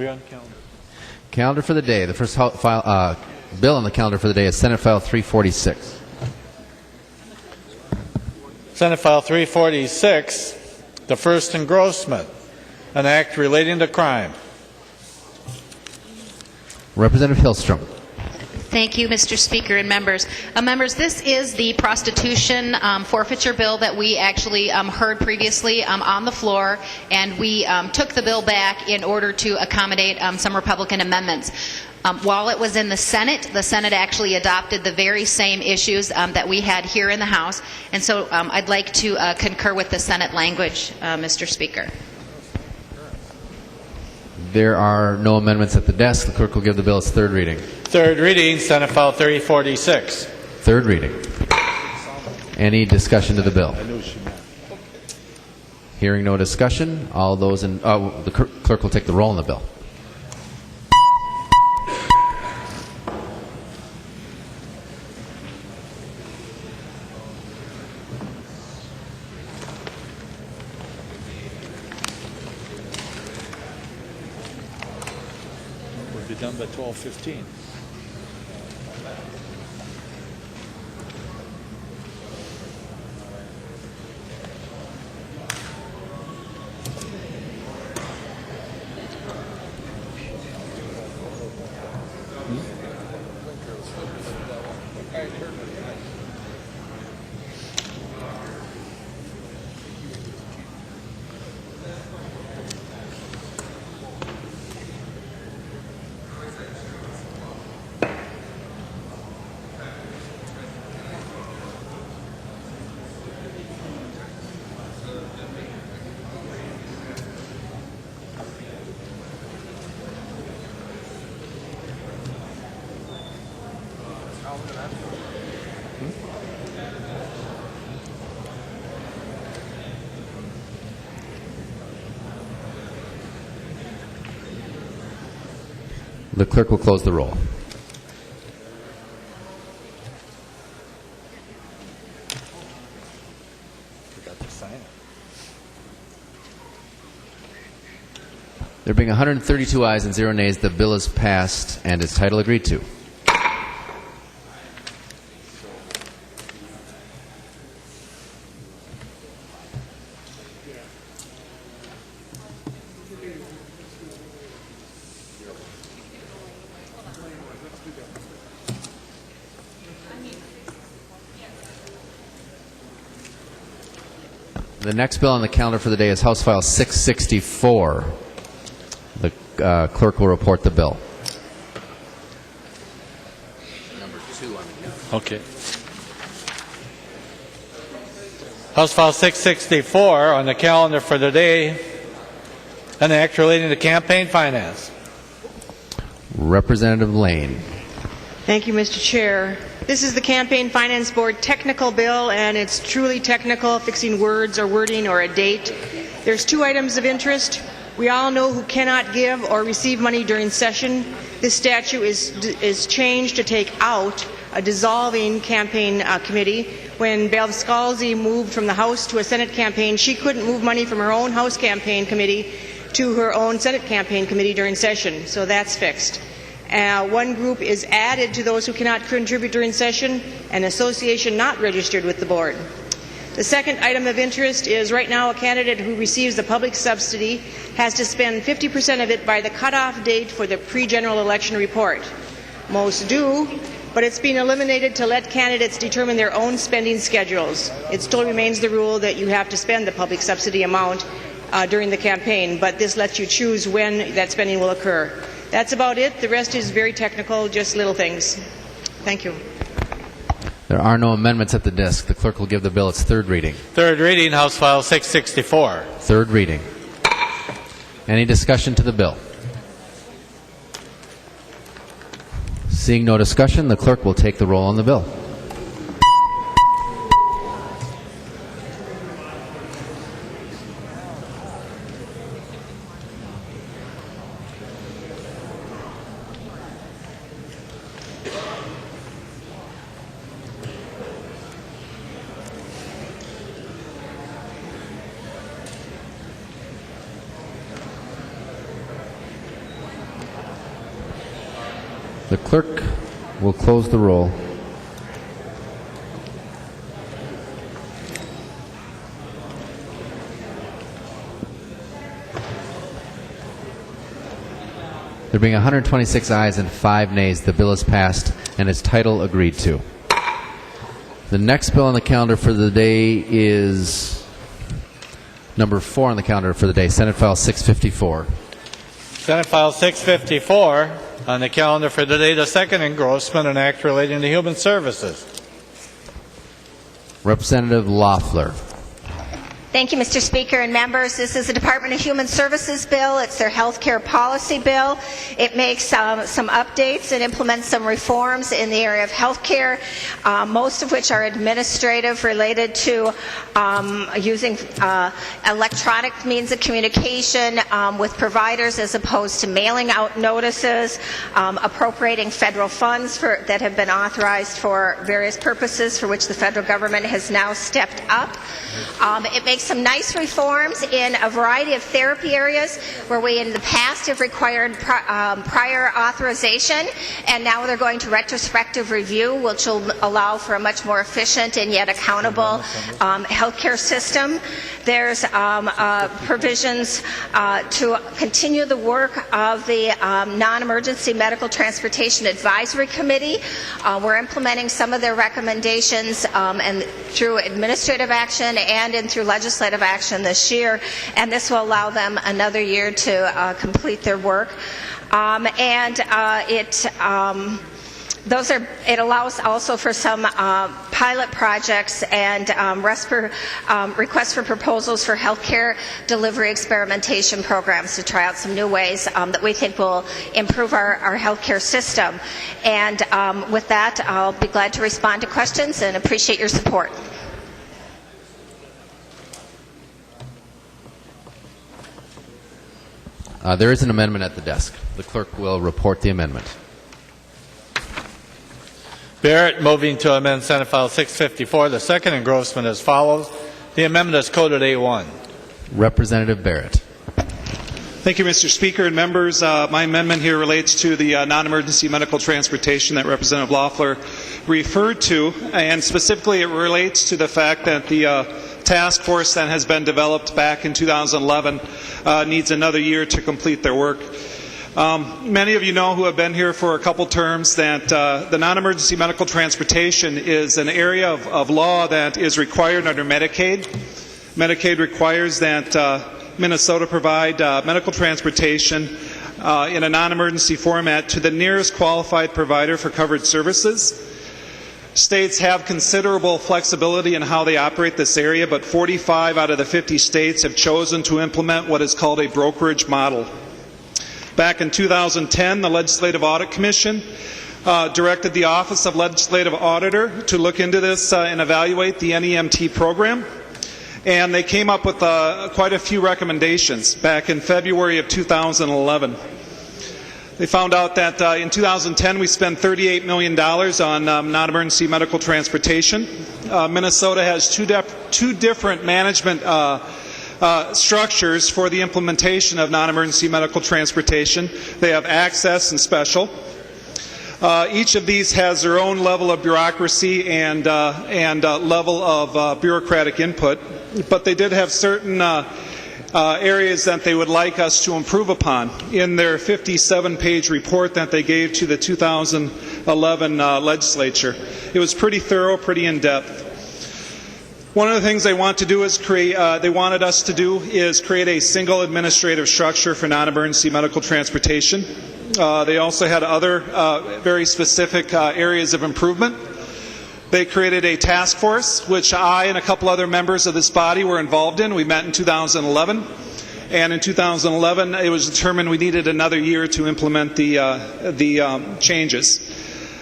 Carry on calendar. Calendar for the day. The first bill on the calendar for the day is Senate File 346. Senate File 346, the first engrossment, an act relating to crime. Representative Hilstrom. Thank you, Mr. Speaker and members. Members, this is the prostitution forfeiture bill that we actually heard previously on the floor, and we took the bill back in order to accommodate some Republican amendments. While it was in the Senate actually adopted the very same issues that we had here in the House, and so I'd like to concur with the Senate language, Mr. Speaker. There are no amendments at the desk. The clerk will give the bill its third reading. Third reading, Senate File 346. Third reading. Any discussion to the bill? Hearing no discussion, all those in the clerk will take the roll on the bill. We'll be done by 12:15. The clerk will close the roll. Forgot to sign it. There being 132 ayes and 0 nays, the bill is passed and its title agreed to. The next bill on the calendar for the day is House File 664. The clerk will report the bill. Number 2 on the calendar. Okay. House File 664 on the calendar for the day, an act relating to campaign finance. Representative Laine. Thank you, Mr. Chair. This is the Campaign Finance Board technical bill, and it's truly technical, fixing words or wording or a date. There's 2 items of interest. We all know who cannot give or receive money during session. This statute is changed to take out a dissolving campaign committee. When Bev Scalzi moved from the House to a Senate campaign, she couldn't move money from her own House campaign committee to her own Senate campaign committee during session, so that's fixed. One group is added to those who cannot contribute during session, an association not registered with the board. The second item of interest is right now a candidate who receives the public subsidy has to spend 50% of it by the cutoff date for the pre-general election report. Most do, but it's been eliminated to let candidates determine their own spending schedules. It still remains the rule that you have to spend the public subsidy amount during the campaign, but this lets you choose when that spending will occur. That's about it. The rest is very technical, just little things. Thank you. There are no amendments at the desk. The clerk will give the bill its third reading. Third reading, House File 664. Third reading. Any discussion to the bill? Seeing no discussion, the clerk will take the roll on the bill. The clerk will close the roll. There being 126 ayes and 5 nays, the bill is passed and its title agreed to. The next bill on the calendar for the day is number 4 on the calendar for the day, Senate File 654. Senate File 654 on the calendar for the day, the second engrossment, an act relating to human services. Representative Loeffler. Thank you, Mr. Speaker and members. This is the Department of Human Services bill. It's their health care policy bill. It makes some updates and implements some reforms in the area of health care, most of which are administrative, related to using electronic means of communication with providers as opposed to mailing out notices, appropriating federal funds that have been authorized for various purposes for which the federal government has now stepped up. It makes some nice reforms in a variety of therapy areas where we in the past have required prior authorization, and now they're going to retrospective review, which will allow for a much more efficient and yet accountable healthcare system. There's provisions to continue the work of the Non-Emergency Medical Transportation Advisory Committee. We're implementing some of their recommendations and through administrative action and through legislative action this year, and this will allow them another year to complete their work. It allows also for some pilot projects and requests for proposals for healthcare delivery experimentation programs to try out some new ways that we think will improve our healthcare system. And with that, I'll be glad to respond to questions and appreciate your support. There is an amendment at the desk. The clerk will report the amendment. Barrett moving to amend Senate File 654, the second engrossment as follows. The amendment is coded A1. Representative Barrett. Thank you, Mr. Speaker and members. My amendment here relates to the non-emergency medical transportation that Representative Loeffler referred to, and specifically it relates to the fact that the task force that has been developed back in 2011 needs another year to complete their work. Many of you know who have been here for a couple terms that the non-emergency medical transportation is an area of law that is required under Medicaid. Medicaid requires that Minnesota provide medical transportation in a non-emergency format to the nearest qualified provider for covered services. States have considerable flexibility in how they operate this area, but 45 out of the 50 states have chosen to implement what is called a brokerage model. Back in 2010, the Legislative Audit Commission directed the Office of Legislative Auditor to look into this and evaluate the NEMT program. And they came up with quite a few recommendations back in February of 2011. They found out that in 2010 we spent $38 million on non-emergency medical transportation. Minnesota has two different management structures for the implementation of non-emergency medical transportation. They have access and special. Each of these has their own level of bureaucracy and level of bureaucratic input, but they did have certain areas that they would like us to improve upon in their 57-page report that they gave to the 2011 legislature. It was pretty thorough, pretty in-depth. One of the things they wanted us to do is create a single administrative structure for non-emergency medical transportation. They also had other very specific areas of improvement. They created a task force, which I and a couple other members of this body were involved in. We met in 2011. And in 2011, it was determined we needed another year to implement the changes.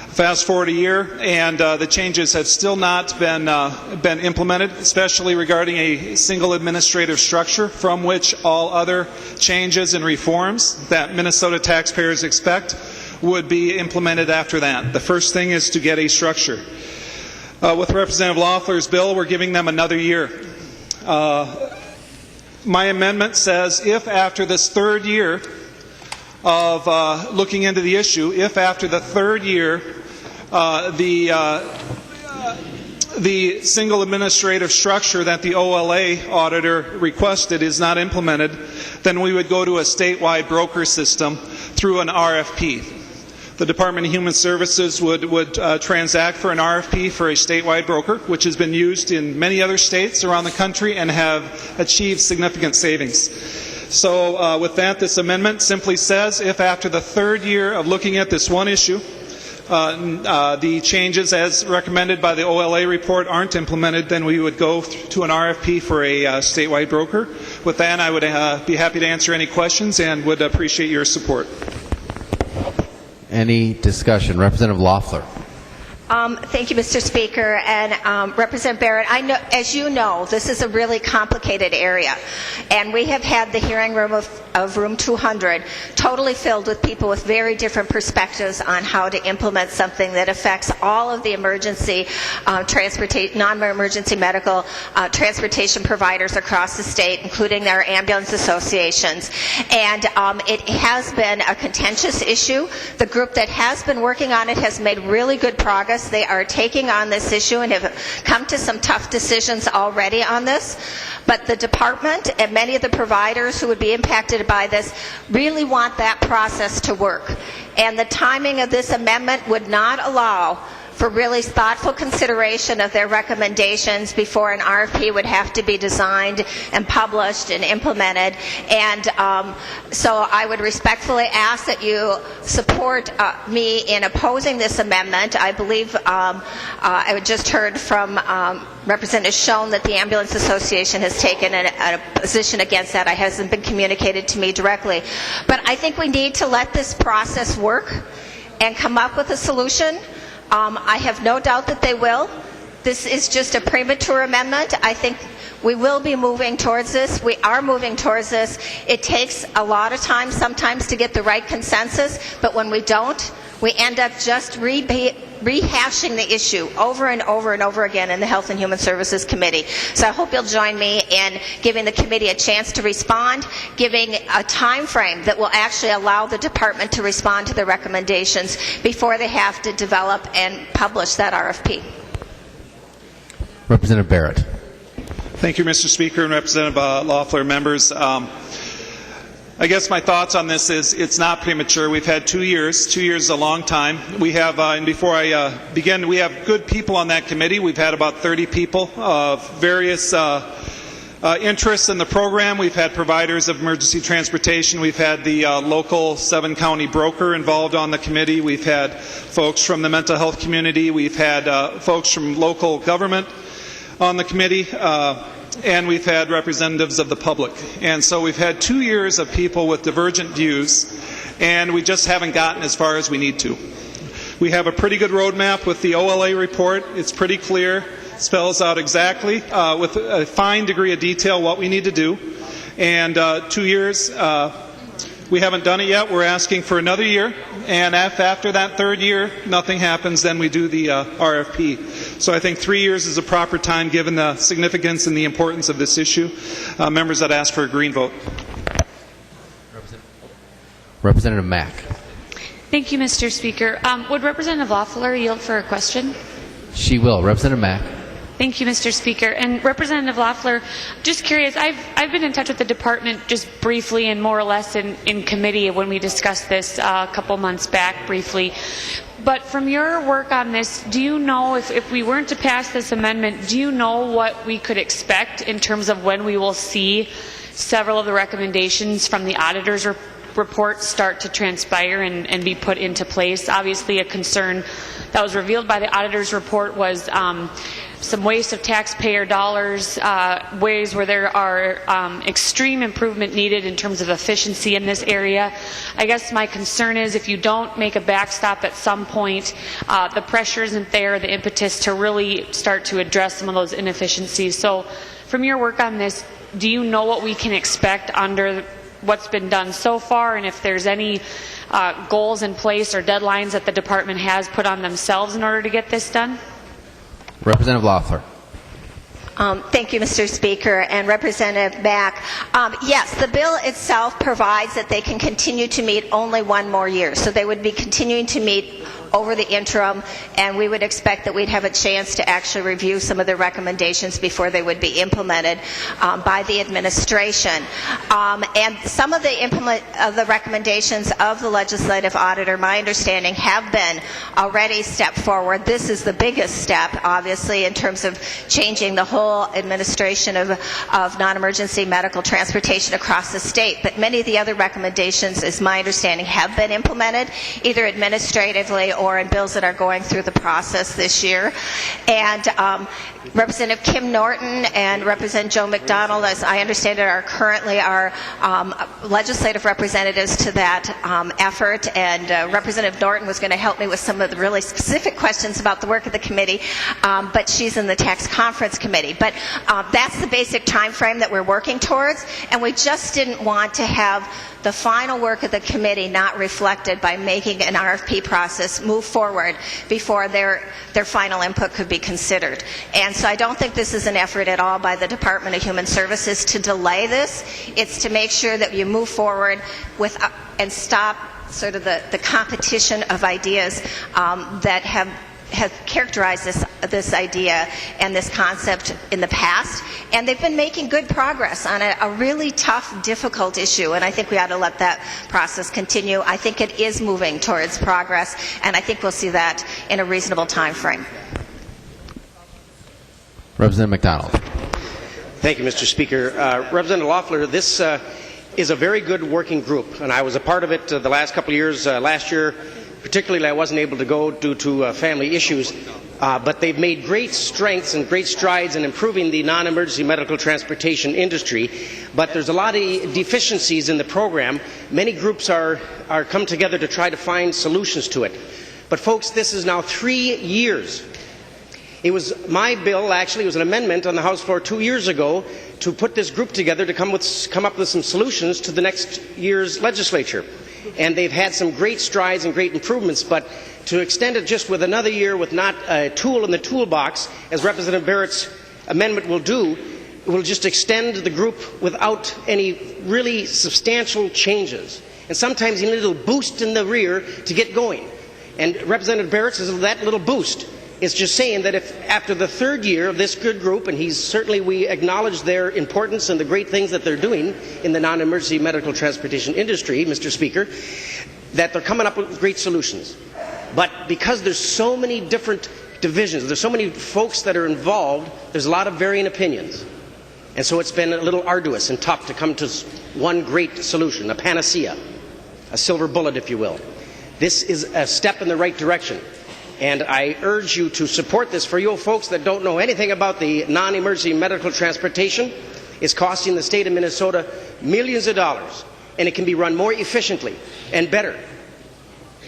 Fast forward a year, and the changes have still not been implemented, especially regarding a single administrative structure from which all other changes and reforms that Minnesota taxpayers expect would be implemented after that. The first thing is to get a structure. With Representative Loeffler's bill, we're giving them another year. My amendment says if after this third year of looking into the issue if after the third year the single administrative structure that the OLA auditor requested is not implemented, then we would go to a statewide broker system through an RFP. The Department of Human Services would transact for an RFP for a statewide broker, which has been used in many other states around the country and have achieved significant savings. So with that, this amendment simply says if after the third year of looking at this one issue, the changes as recommended by the OLA report aren't implemented, then we would go to an RFP for a statewide broker. With that, I would be happy to answer any questions and would appreciate your support. Any discussion? Representative Loeffler. Thank you, Mr. Speaker. And Representative Barrett, I know, as you know, this is a really complicated area. And we have had the hearing room of room 200 totally filled with people with very different perspectives on how to implement something that affects all of the emergency non-emergency medical transportation providers across the state, including their ambulance associations. And it has been a contentious issue. The group that has been working on it has made really good progress. They are taking on this issue and have come to some tough decisions already on this. But the department and many of the providers who would be impacted by this really want that process to work. And the timing of this amendment would not allow for really thoughtful consideration of their recommendations before an RFP would have to be designed and published and implemented. And so I would respectfully ask that you support me in opposing this amendment. I believe I just heard from Representative Schoen that the Ambulance Association has taken a position against that. It hasn't been communicated to me directly. But I think we need to let this process work and come up with a solution. I have no doubt that they will. This is just a premature amendment. I think we will be moving towards this. We are moving towards this. It takes a lot of time sometimes to get the right consensus, but when we don't, we end up just rehashing the issue over and over and over again in the Health and Human Services Committee. So I hope you'll join me in giving the committee a chance to respond, giving a time frame that will actually allow the department to respond to the recommendations before they have to develop and publish that RFP. Representative Barrett. Thank you, Mr. Speaker, and Representative Loeffler, members. I guess my thoughts on this is it's not premature. We've had 2 years. 2 years is a long time. We have, and before I begin, we have good people on that committee. We've had about 30 people of various interests in the program. We've had providers of emergency transportation. We've had the local 7-county broker involved on the committee. We've had folks from the mental health community. We've had folks from local government on the committee. And we've had representatives of the public. And so we've had 2 years of people with divergent views, and we just haven't gotten as far as we need to. We have a pretty good roadmap with the OLA report. It's pretty clear, spells out exactly with a fine degree of detail what we need to do. And 2 years, we haven't done it yet. We're asking for another year. And after that third year, nothing happens, then we do the RFP. So I think 3 years is a proper time given the significance and the importance of this issue. Members, I'd ask for a green vote. Representative Mack. Thank you, Mr. Speaker. Would Representative Loeffler yield for a question? She will. Representative Mack. Thank you, Mr. Speaker. And Representative Loeffler, just curious, I've been in touch with the department just briefly and more or less in committee when we discussed this a couple months back briefly. But from your work on this, do you know, if we weren't to pass this amendment, do you know what we could expect in terms of when we will see several of the recommendations from the auditor's report start to transpire and be put into place? Obviously, a concern that was revealed by the auditor's report was some waste of taxpayer dollars, ways where there are extreme improvement needed in terms of efficiency in this area. I guess my concern is if you don't make a backstop at some point, the pressure isn't there, the impetus to really start to address some of those inefficiencies. So from your work on this, do you know what we can expect under what's been done so far, and if there's any goals in place or deadlines that the department has put on themselves in order to get this done? Representative Loeffler. Thank you, Mr. Speaker, and Representative Mack. Yes, the bill itself provides that they can continue to meet only one more year, so they would be continuing to meet over the interim, and we would expect that we'd have a chance to actually review some of the recommendations before they would be implemented by the administration. And some of the recommendations of the legislative auditor, my understanding, have been already stepped forward. This is the biggest step, obviously, in terms of changing the whole administration of non-emergency medical transportation across the state. But many of the other recommendations, is my understanding, have been implemented, either administratively or in bills that are going through the process this year. And Representative Kim Norton and Representative Joe McDonald, as I understand it, are currently our legislative representatives to that effort. And Representative Norton was going to help me with some of the really specific questions about the work of the committee, but she's in the tax conference committee. But that's the basic time frame that we're working towards, and we just didn't want to have the final work of the committee not reflected by making an RFP process move forward before their final input could be considered. And so I don't think this is an effort at all by the Department of Human Services to delay this. It's to make sure that you move forward with and stop sort of the competition of ideas that have characterized this idea and this concept in the past, and they've been making good progress on a really tough, difficult issue, and I think we ought to let that process continue. I think it is moving towards progress, and I think we'll see that in a reasonable time frame. Representative McDonald. Thank you, Mr. Speaker. Representative Loeffler, this is a very good working group, and I was a part of it the last couple of years. Last year, particularly, I wasn't able to go due to family issues, but they've made great strengths and great strides in improving the non-emergency medical transportation industry. But there's a lot of deficiencies in the program. Many groups are come together to try to find solutions to it. But folks, this is now 3 years. It was my bill, actually, it was an amendment on the House floor 2 years ago to put this group together to come up with some solutions to the next year's legislature. And they've had some great strides and great improvements, but to extend it just with another year with not a tool in the toolbox, as Representative Barrett's amendment will do, will just extend the group without any really substantial changes. And sometimes you need a little boost in the rear to get going. And Representative Barrett says that little boost is just saying that if after the third year of this good group, and we acknowledge their importance and the great things that they're doing in the non-emergency medical transportation industry, Mr. Speaker, that they're coming up with great solutions. But because there's so many different divisions, there's so many folks that are involved, there's a lot of varying opinions. And so it's been a little arduous and tough to come to one great solution, a panacea, a silver bullet, if you will. This is a step in the right direction. And I urge you to support this. For you folks that don't know anything about the non-emergency medical transportation, it's costing the state of Minnesota millions of dollars, and it can be run more efficiently and better.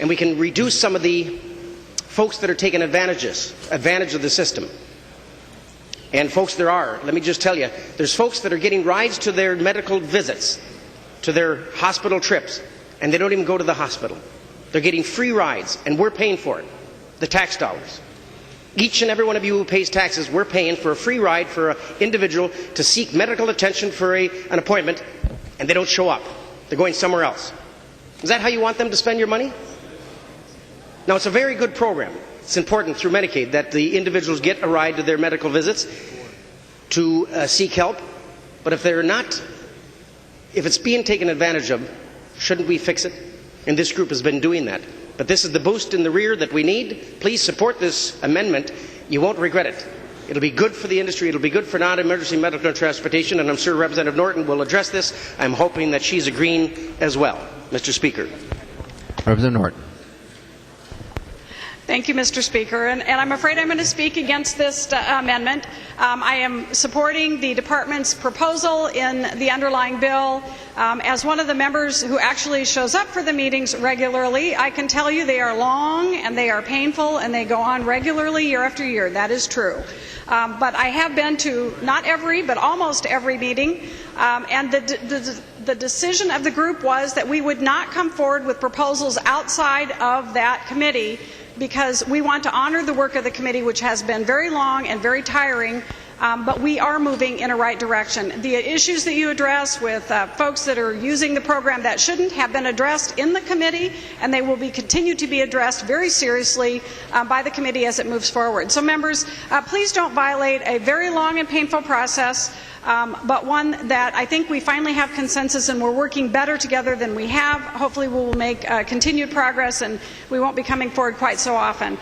And we can reduce some of the folks that are taking advantage of the system. And folks, let me just tell you, there's folks that are getting rides to their medical visits, to their hospital trips, and they don't even go to the hospital. They're getting free rides, and we're paying for it. The tax dollars. Each and every one of you who pays taxes, we're paying for a free ride for an individual to seek medical attention for an appointment, and they don't show up. They're going somewhere else. Is that how you want them to spend your money? Now, it's a very good program. It's important through Medicaid that the individuals get a ride to their medical visits to seek help. But if it's being taken advantage of, shouldn't we fix it? And this group has been doing that. But this is the boost in the rear that we need. Please support this amendment. You won't regret it. It'll be good for the industry. It'll be good for non-emergency medical transportation, and I'm sure Representative Norton will address this. I'm hoping that she's agreeing as well. Mr. Speaker. Representative Norton. Thank you, Mr. Speaker. And I'm afraid I'm going to speak against this amendment. I am supporting the department's proposal in the underlying bill. As one of the members who actually shows up for the meetings regularly, I can tell you they are long and they are painful and they go on regularly year after year. That is true. But I have been to not every, but almost every meeting, and the decision of the group was that we would not come forward with proposals outside of that committee, because we want to honor the work of the committee, which has been very long and very tiring but we are moving in a right direction. The issues that you address with folks that are using the program that shouldn't have been addressed in the committee, and they will be continued to be addressed very seriously by the committee as it moves forward. So members, please don't violate a very long and painful process, but one that I think we finally have consensus and we're working better together than we have. Hopefully we will make continued progress and we won't be coming forward quite so often.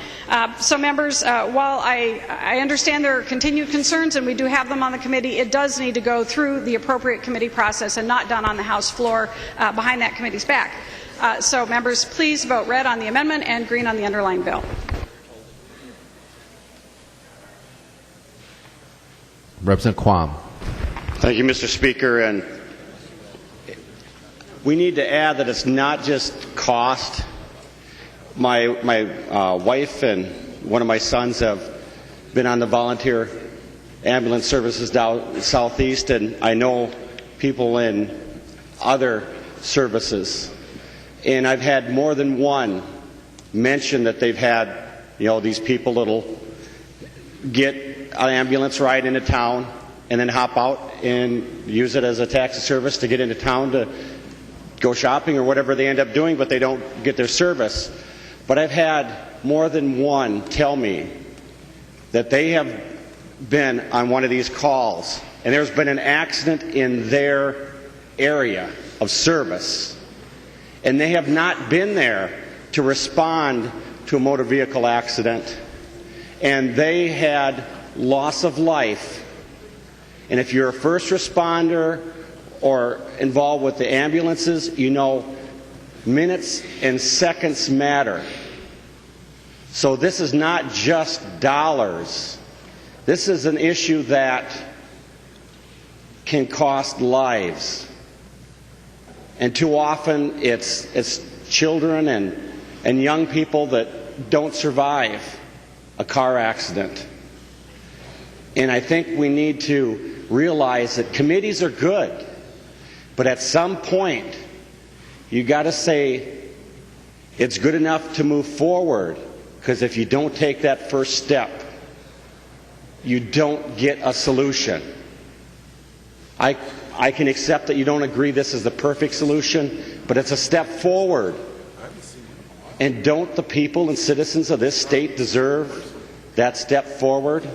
So members, while I understand there are continued concerns and we do have them on the committee, it does need to go through the appropriate committee process and not done on the House floor behind that committee's back. So members, please vote red on the amendment and green on the underlying bill. Representative Quam. Thank you, Mr. Speaker. And we need to add that it's not just cost. My wife and one of my sons have been on the volunteer ambulance services down southeast, and I know people in other services. And I've had more than one mention that they've had, these people that'll get an ambulance ride into town and then hop out and use it as a taxi service to get into town to go shopping or whatever they end up doing, but they don't get their service. But I've had more than one tell me that they have been on one of these calls and there's been an accident in their area of service, and they have not been there to respond to a motor vehicle accident, and they had loss of life. And if you're a first responder or involved with the ambulances, minutes and seconds matter. So this is not just dollars. This is an issue that can cost lives. And too often it's children and young people that don't survive a car accident. And I think we need to realize that committees are good, but at some point you got to say it's good enough to move forward, because if you don't take that first step, you don't get a solution. I can accept that you don't agree this is the perfect solution, but it's a step forward. And don't the people and citizens of this state deserve that step forward?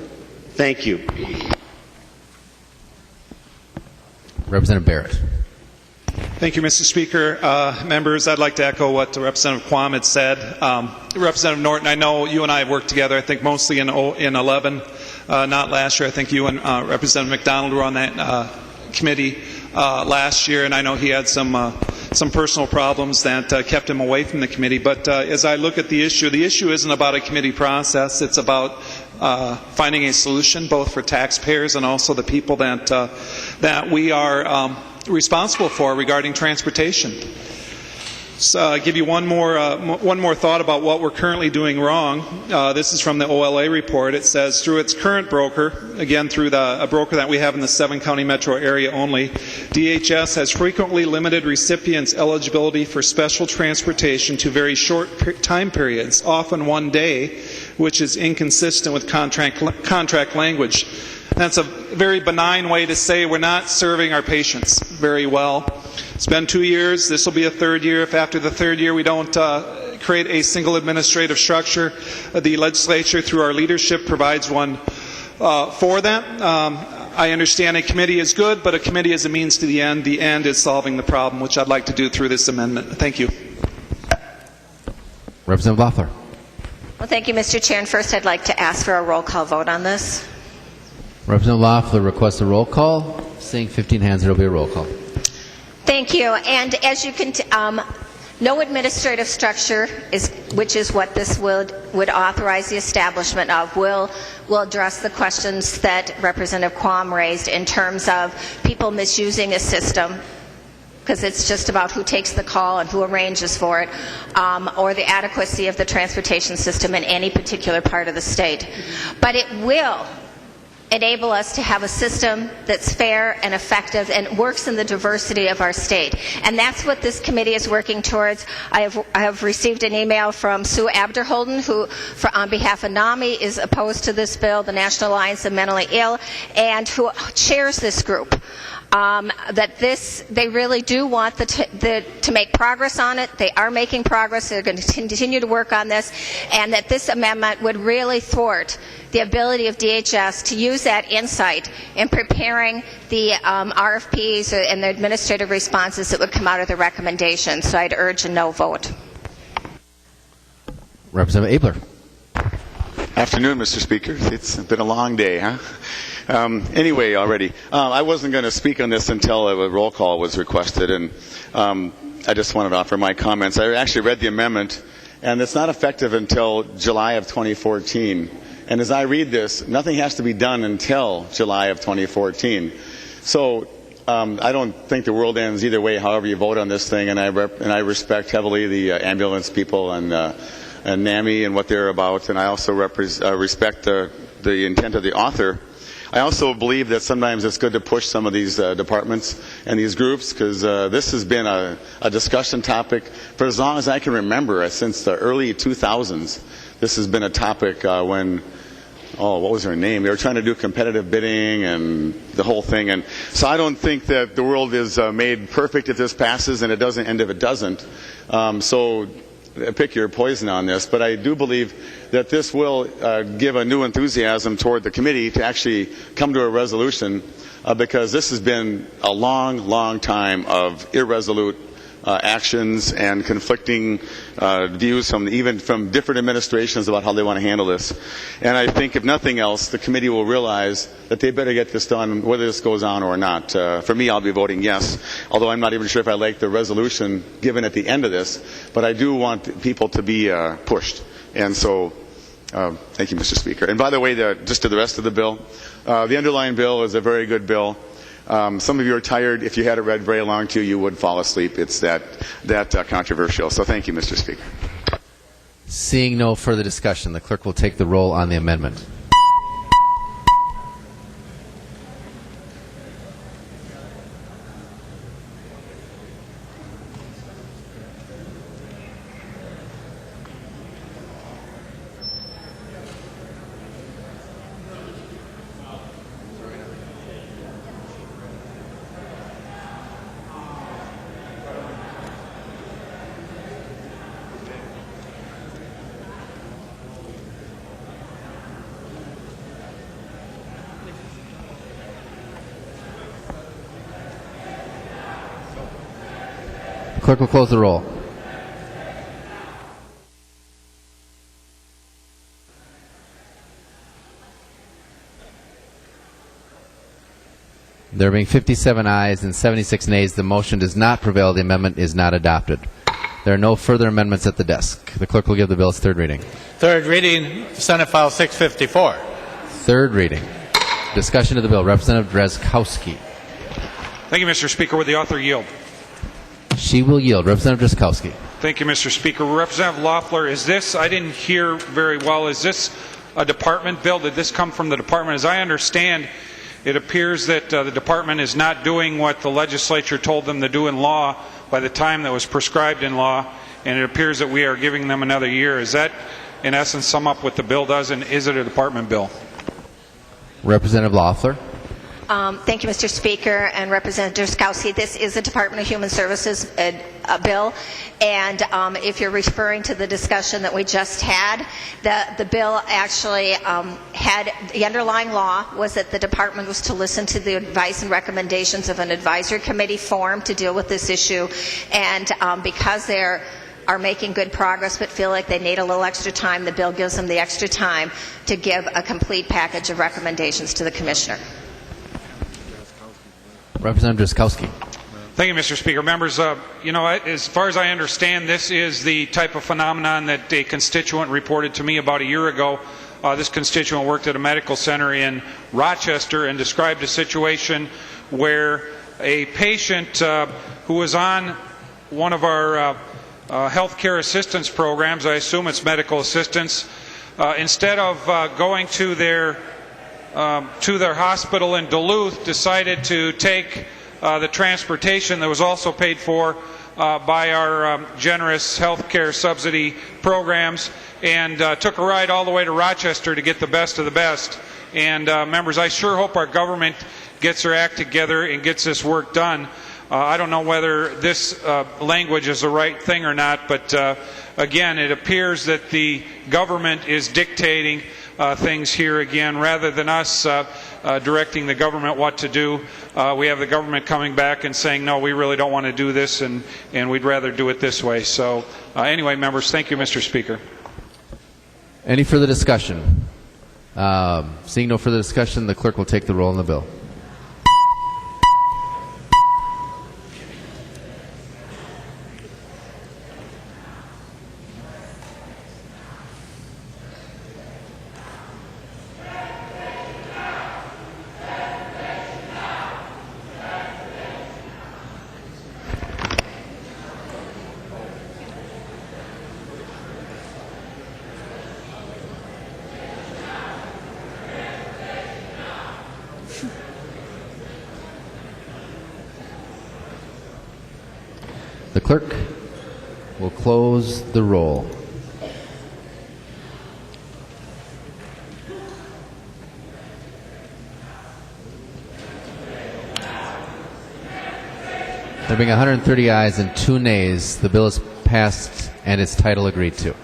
Thank you. Representative Barrett. Thank you, Mr. Speaker. Members, I'd like to echo what Representative Quam had said. Representative Norton, I know you and I have worked together, I think mostly in 11, not last year. I think you and Representative McDonald were on that committee last year, and I know he had some personal problems that kept him away from the committee. But as I look at the issue isn't about a committee process. It's about finding a solution both for taxpayers and also the people that we are responsible for regarding transportation. So I'll give you one more thought about what we're currently doing wrong. This is from the OLA report. It says, through its current broker, again through a broker that we have in the 7-county metro area only, DHS has frequently limited recipients' eligibility for special transportation to very short time periods, often one day, which is inconsistent with contract language. That's a very benign way to say we're not serving our patients very well. It's been 2 years. This will be a third year. If after the third year we don't create a single administrative structure, the legislature, through our leadership, provides one for that. I understand a committee is good, but a committee is a means to the end. The end is solving the problem, which I'd like to do through this amendment. Thank you. Representative Loeffler. Well, thank you, Mr. Chair. And first, I'd like to ask for a roll call vote on this. Representative Loeffler requests a roll call. Seeing 15 hands, there will be a roll call. Thank you. And as you can, no administrative structure, which is what this would authorize the establishment of, will address the questions that Representative Quam raised in terms of people misusing a system, because it's just about who takes the call and who arranges for it, or the adequacy of the transportation system in any particular part of the state. But it will enable us to have a system that's fair and effective and works in the diversity of our state. And that's what this committee is working towards. I have received an email from Sue Abderholden, who, on behalf of NAMI, is opposed to this bill, the National Alliance of Mentally Ill, and who chairs this group. They really do want to make progress on it. They are making progress. They're going to continue to work on this, and that this amendment would really thwart the ability of DHS to use that insight in preparing the RFPs and the administrative responses that would come out of the recommendations. So I'd urge a no vote. Representative Abler. Afternoon, Mr. Speaker. It's been a long day, huh? Anyway, already. I wasn't going to speak on this until a roll call was requested, and I just wanted to offer my comments. I actually read the amendment, and it's not effective until July of 2014. And as I read this, nothing has to be done until July of 2014. So I don't think the world ends either way, however you vote on this thing, and I respect heavily the ambulance people and NAMI and what they're about, and I also respect the intent of the author. I also believe that sometimes it's good to push some of these departments and these groups, because this has been a discussion topic for as long as I can remember, since the early 2000s. This has been a topic when, what was her name? They were trying to do competitive bidding and the whole thing. And so I don't think that the world is made perfect if this passes, and it doesn't end if it doesn't. So pick your poison on this, but I do believe that this will give a new enthusiasm toward the committee to actually come to a resolution, because this has been a long, long time of irresolute actions and conflicting views even from different administrations about how they want to handle this. And I think, if nothing else, the committee will realize that they better get this done whether this goes on or not. For me, I'll be voting yes, although I'm not even sure if I like the resolution given at the end of this, but I do want people to be pushed. And so thank you, Mr. Speaker. And by the way, just to the rest of the bill, the underlying bill is a very good bill. Some of you are tired. If you had it read very long to you, you would fall asleep. It's that controversial. So thank you, Mr. Speaker. Seeing no further discussion, the clerk will take the roll on the amendment. Clerk will close the roll. There being 57 ayes and 76 nays, the motion does not prevail. The amendment is not adopted. There are no further amendments at the desk. The clerk will give the bill its third reading. Third reading, Senate File 654. Third reading. Discussion of the bill. Representative Drazkowski. Thank you, Mr. Speaker. Would the author yield? She will yield. Representative Drazkowski. Thank you, Mr. Speaker. Representative Loeffler, is this, I didn't hear very well, is this a department bill? Did this come from the department? As I understand, it appears that the department is not doing what the legislature told them to do in law by the time that was prescribed in law, and it appears that we are giving them another year. Is that, in essence, sum up what the bill does, and is it a department bill? Representative Loeffler. Thank you, Mr. Speaker, and Representative Drazkowski. This is a Department of Human Services bill, and if you're referring to the discussion that we just had, the bill actually had the underlying law was that the department was to listen to the advice and recommendations of an advisory committee formed to deal with this issue, and because they're are making good progress but feel like they need a little extra time, the bill gives them the extra time to give a complete package of recommendations to the Commissioner. Representative Drazkowski. Thank you, Mr. Speaker. Members, as far as I understand, this is the type of phenomenon that a constituent reported to me about a year ago. This constituent worked at a medical center in Rochester and described a situation where a patient who was on one of our health care assistance programs, I assume it's medical assistance, instead of going to their to their hospital in Duluth decided to take the transportation that was also paid for by our generous health care subsidy programs and took a ride all the way to Rochester to get the best of the best. And members, I sure hope our government gets their act together and gets this work done. I don't know whether this language is the right thing or not, but again, it appears that the government is dictating things here again rather than us directing the government what to do. We have the government coming back and saying, no, we really don't want to do this and we'd rather do it this way. So anyway, members, thank you, Mr. Speaker. Any further discussion? Seeing no further discussion, the clerk will take the roll on the bill. The clerk will close the roll. There being 130 ayes and 2 nays, the bill is passed and its title agreed to.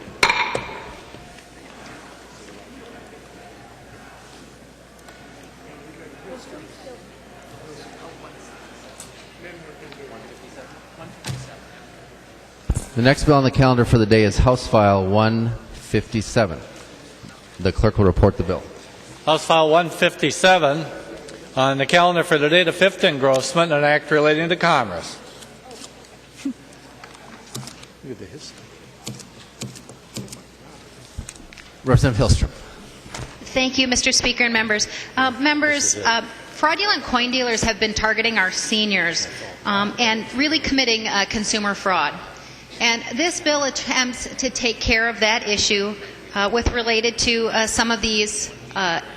The next bill on the calendar for the day is House File 157. The clerk will report the bill. House File 157 on the calendar for the day, the fifth engrossment, an act relating to commerce. Look at the history. Representative Hilstrom. Thank you, Mr. Speaker and members. Fraudulent coin dealers have been targeting our seniors and really committing consumer fraud. And this bill attempts to take care of that issue with related to some of these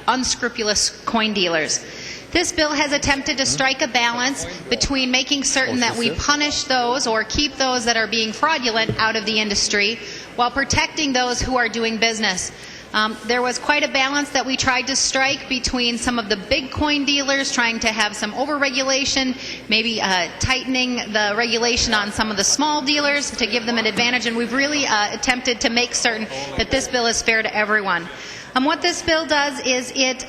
unscrupulous coin dealers. This bill has attempted to strike a balance between making certain that we punish those or keep those that are being fraudulent out of the industry while protecting those who are doing business. There was quite a balance that we tried to strike between some of the big coin dealers trying to have some over-regulation, maybe tightening the regulation on some of the small dealers to give them an advantage, and we've really attempted to make certain that this bill is fair to everyone. What this bill does is it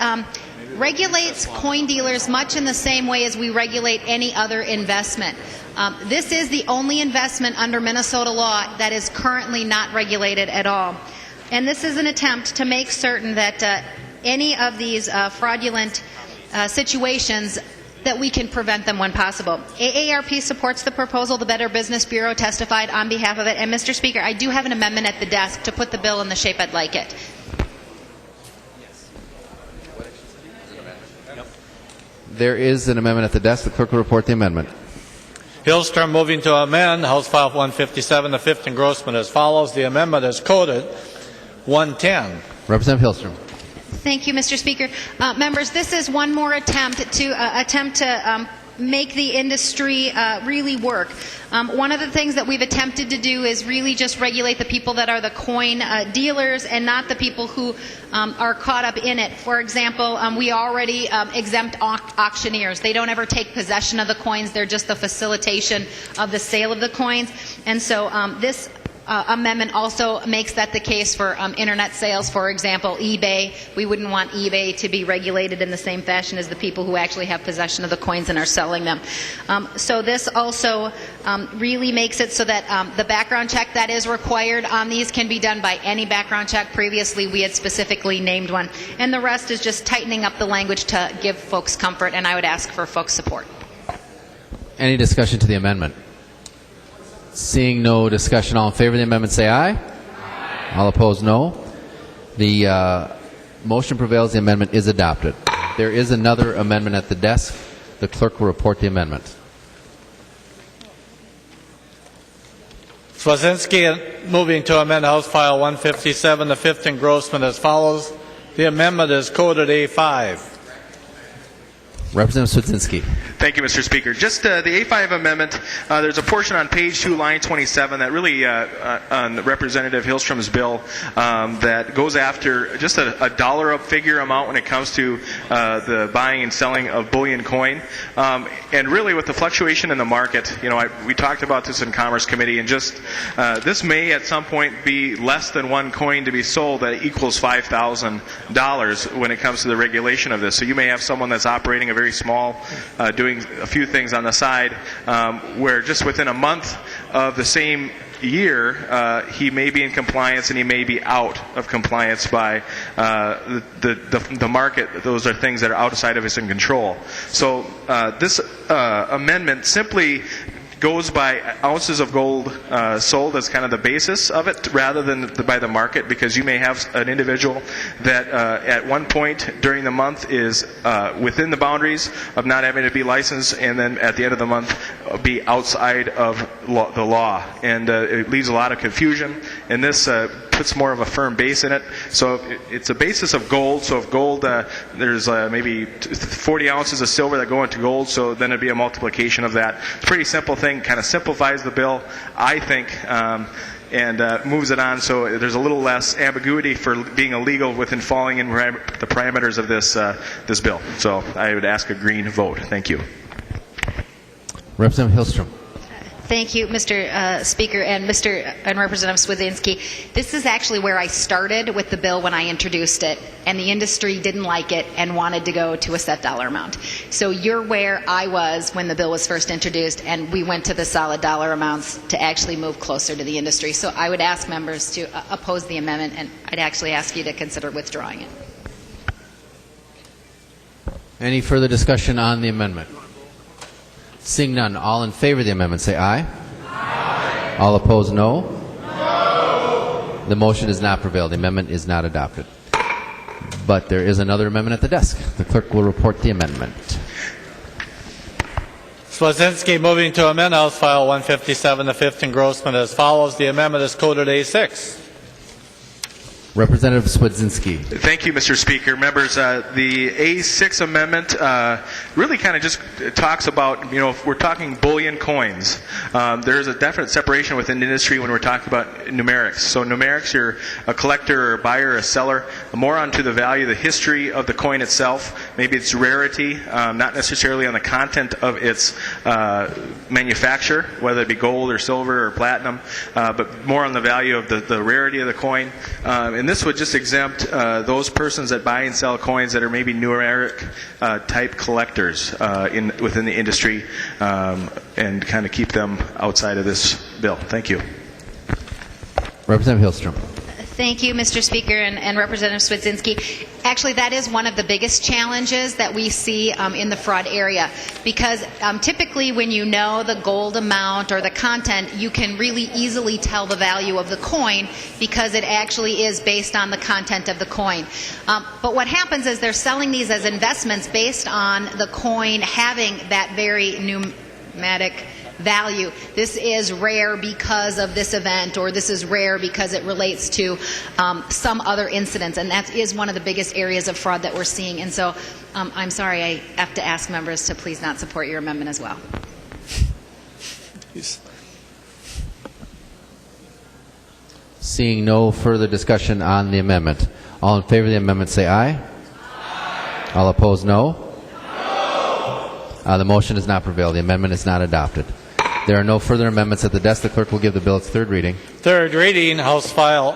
regulates coin dealers much in the same way as we regulate any other investment. This is the only investment under Minnesota law that is currently not regulated at all. And this is an attempt to make certain that any of these fraudulent situations, that we can prevent them when possible. AARP supports the proposal. The Better Business Bureau testified on behalf of it. And Mr. Speaker, I do have an amendment at the desk to put the bill in the shape I'd like it. There is an amendment at the desk. The clerk will report the amendment. Hilstrom moving to amend House File 157, the fifth engrossment as follows. The amendment is coded 110. Representative Hilstrom. Thank you, Mr. Speaker. Members, this is one more attempt to make the industry really work. One of the things that we've attempted to do is really just regulate the people that are the coin dealers and not the people who are caught up in it. For example, we already exempt auctioneers. They don't ever take possession of the coins. They're just the facilitation of the sale of the coins. And so this amendment also makes that the case for internet sales. For example, eBay. We wouldn't want eBay to be regulated in the same fashion as the people who actually have possession of the coins and are selling them. So this also really makes it so that the background check that is required on these can be done by any background check. Previously, we had specifically named one. And the rest is just tightening up the language to give folks comfort, and I would ask for folks' support. Any discussion to the amendment? Seeing no discussion, all in favor of the amendment say aye. Aye. All opposed, no. The motion prevails. The amendment is adopted. There is another amendment at the desk. The clerk will report the amendment. Swazinski moving to amend House File 157, the fifth engrossment as follows. The amendment is coded A5. Representative Swedzinski. Thank you, Mr. Speaker. Just the A5 amendment, there's a portion on page 2, line 27, that really, on Representative Hilstrom's bill, that goes after just a dollar up figure amount when it comes to the buying and selling of bullion coin. And really, with the fluctuation in the market, we talked about this in Commerce Committee, and just this may at some point be less than one coin to be sold that equals $5,000 when it comes to the regulation of this. So you may have someone that's operating a very small, doing a few things on the side, where just within a month of the same year, he may be in compliance and he may be out of compliance by the market. Those are things that are outside of his control. So this amendment simply goes by ounces of gold sold as kind of the basis of it, rather than by the market, because you may have an individual that at one point during the month is within the boundaries of not having to be licensed, and then at the end of the month be outside of the law. And it leaves a lot of confusion, and this puts more of a firm base in it. So it's a basis of gold. So if gold, there's maybe 40 ounces of silver that go into gold, so then it'd be a multiplication of that. It's a pretty simple thing, kind of simplifies the bill, I think, and moves it on so there's a little less ambiguity for being illegal within falling in the parameters of this bill. So I would ask a green vote. Thank you. Representative Hilstrom. Thank you, Mr. Speaker, and Representative Swedzinski. This is actually where I started with the bill when I introduced it, and the industry didn't like it and wanted to go to a set dollar amount. So you're where I was when the bill was first introduced, and we went to the solid dollar amounts to actually move closer to the industry. So I would ask members to oppose the amendment, and I'd actually ask you to consider withdrawing it. Any further discussion on the amendment? Seeing none, all in favor of the amendment say aye. Aye. All opposed, no. No. The motion does not prevail. The amendment is not adopted. But there is another amendment at the desk. The clerk will report the amendment. Swedzinski moving to amend House File 157, the fifth engrossment, as follows. The amendment is coded A6. Representative Swedzinski. Thank you, Mr. Speaker. Members, the A6 amendment really kind of just talks about, if we're talking bullion coins, there's a definite separation within the industry when we're talking about numerics. So numerics, you're a collector or a buyer or a seller, more onto the value, the history of the coin itself, maybe its rarity, not necessarily on the content of its manufacture, whether it be gold or silver or platinum, but more on the value of the rarity of the coin. And this would just exempt those persons that buy and sell coins that are maybe numeric type collectors within the industry, and kind of keep them outside of this bill. Thank you. Representative Hilstrom. Thank you, Mr. Speaker, and Representative Swedzinski. Actually, that is one of the biggest challenges that we see in the fraud area, because typically when you know the gold amount or the content, you can really easily tell the value of the coin because it actually is based on the content of the coin. But what happens is they're selling these as investments based on the coin having that very numeric value. This is rare because of this event, or this is rare because it relates to some other incidents, and that is one of the biggest areas of fraud that we're seeing. And so I'm sorry, I have to ask members to please not support your amendment as well. Seeing no further discussion on the amendment, all in favor of the amendment say aye. Aye. All opposed, no. No. The motion does not prevail. The amendment is not adopted. There are no further amendments at the desk. The clerk will give the bill its third reading. Third reading, House File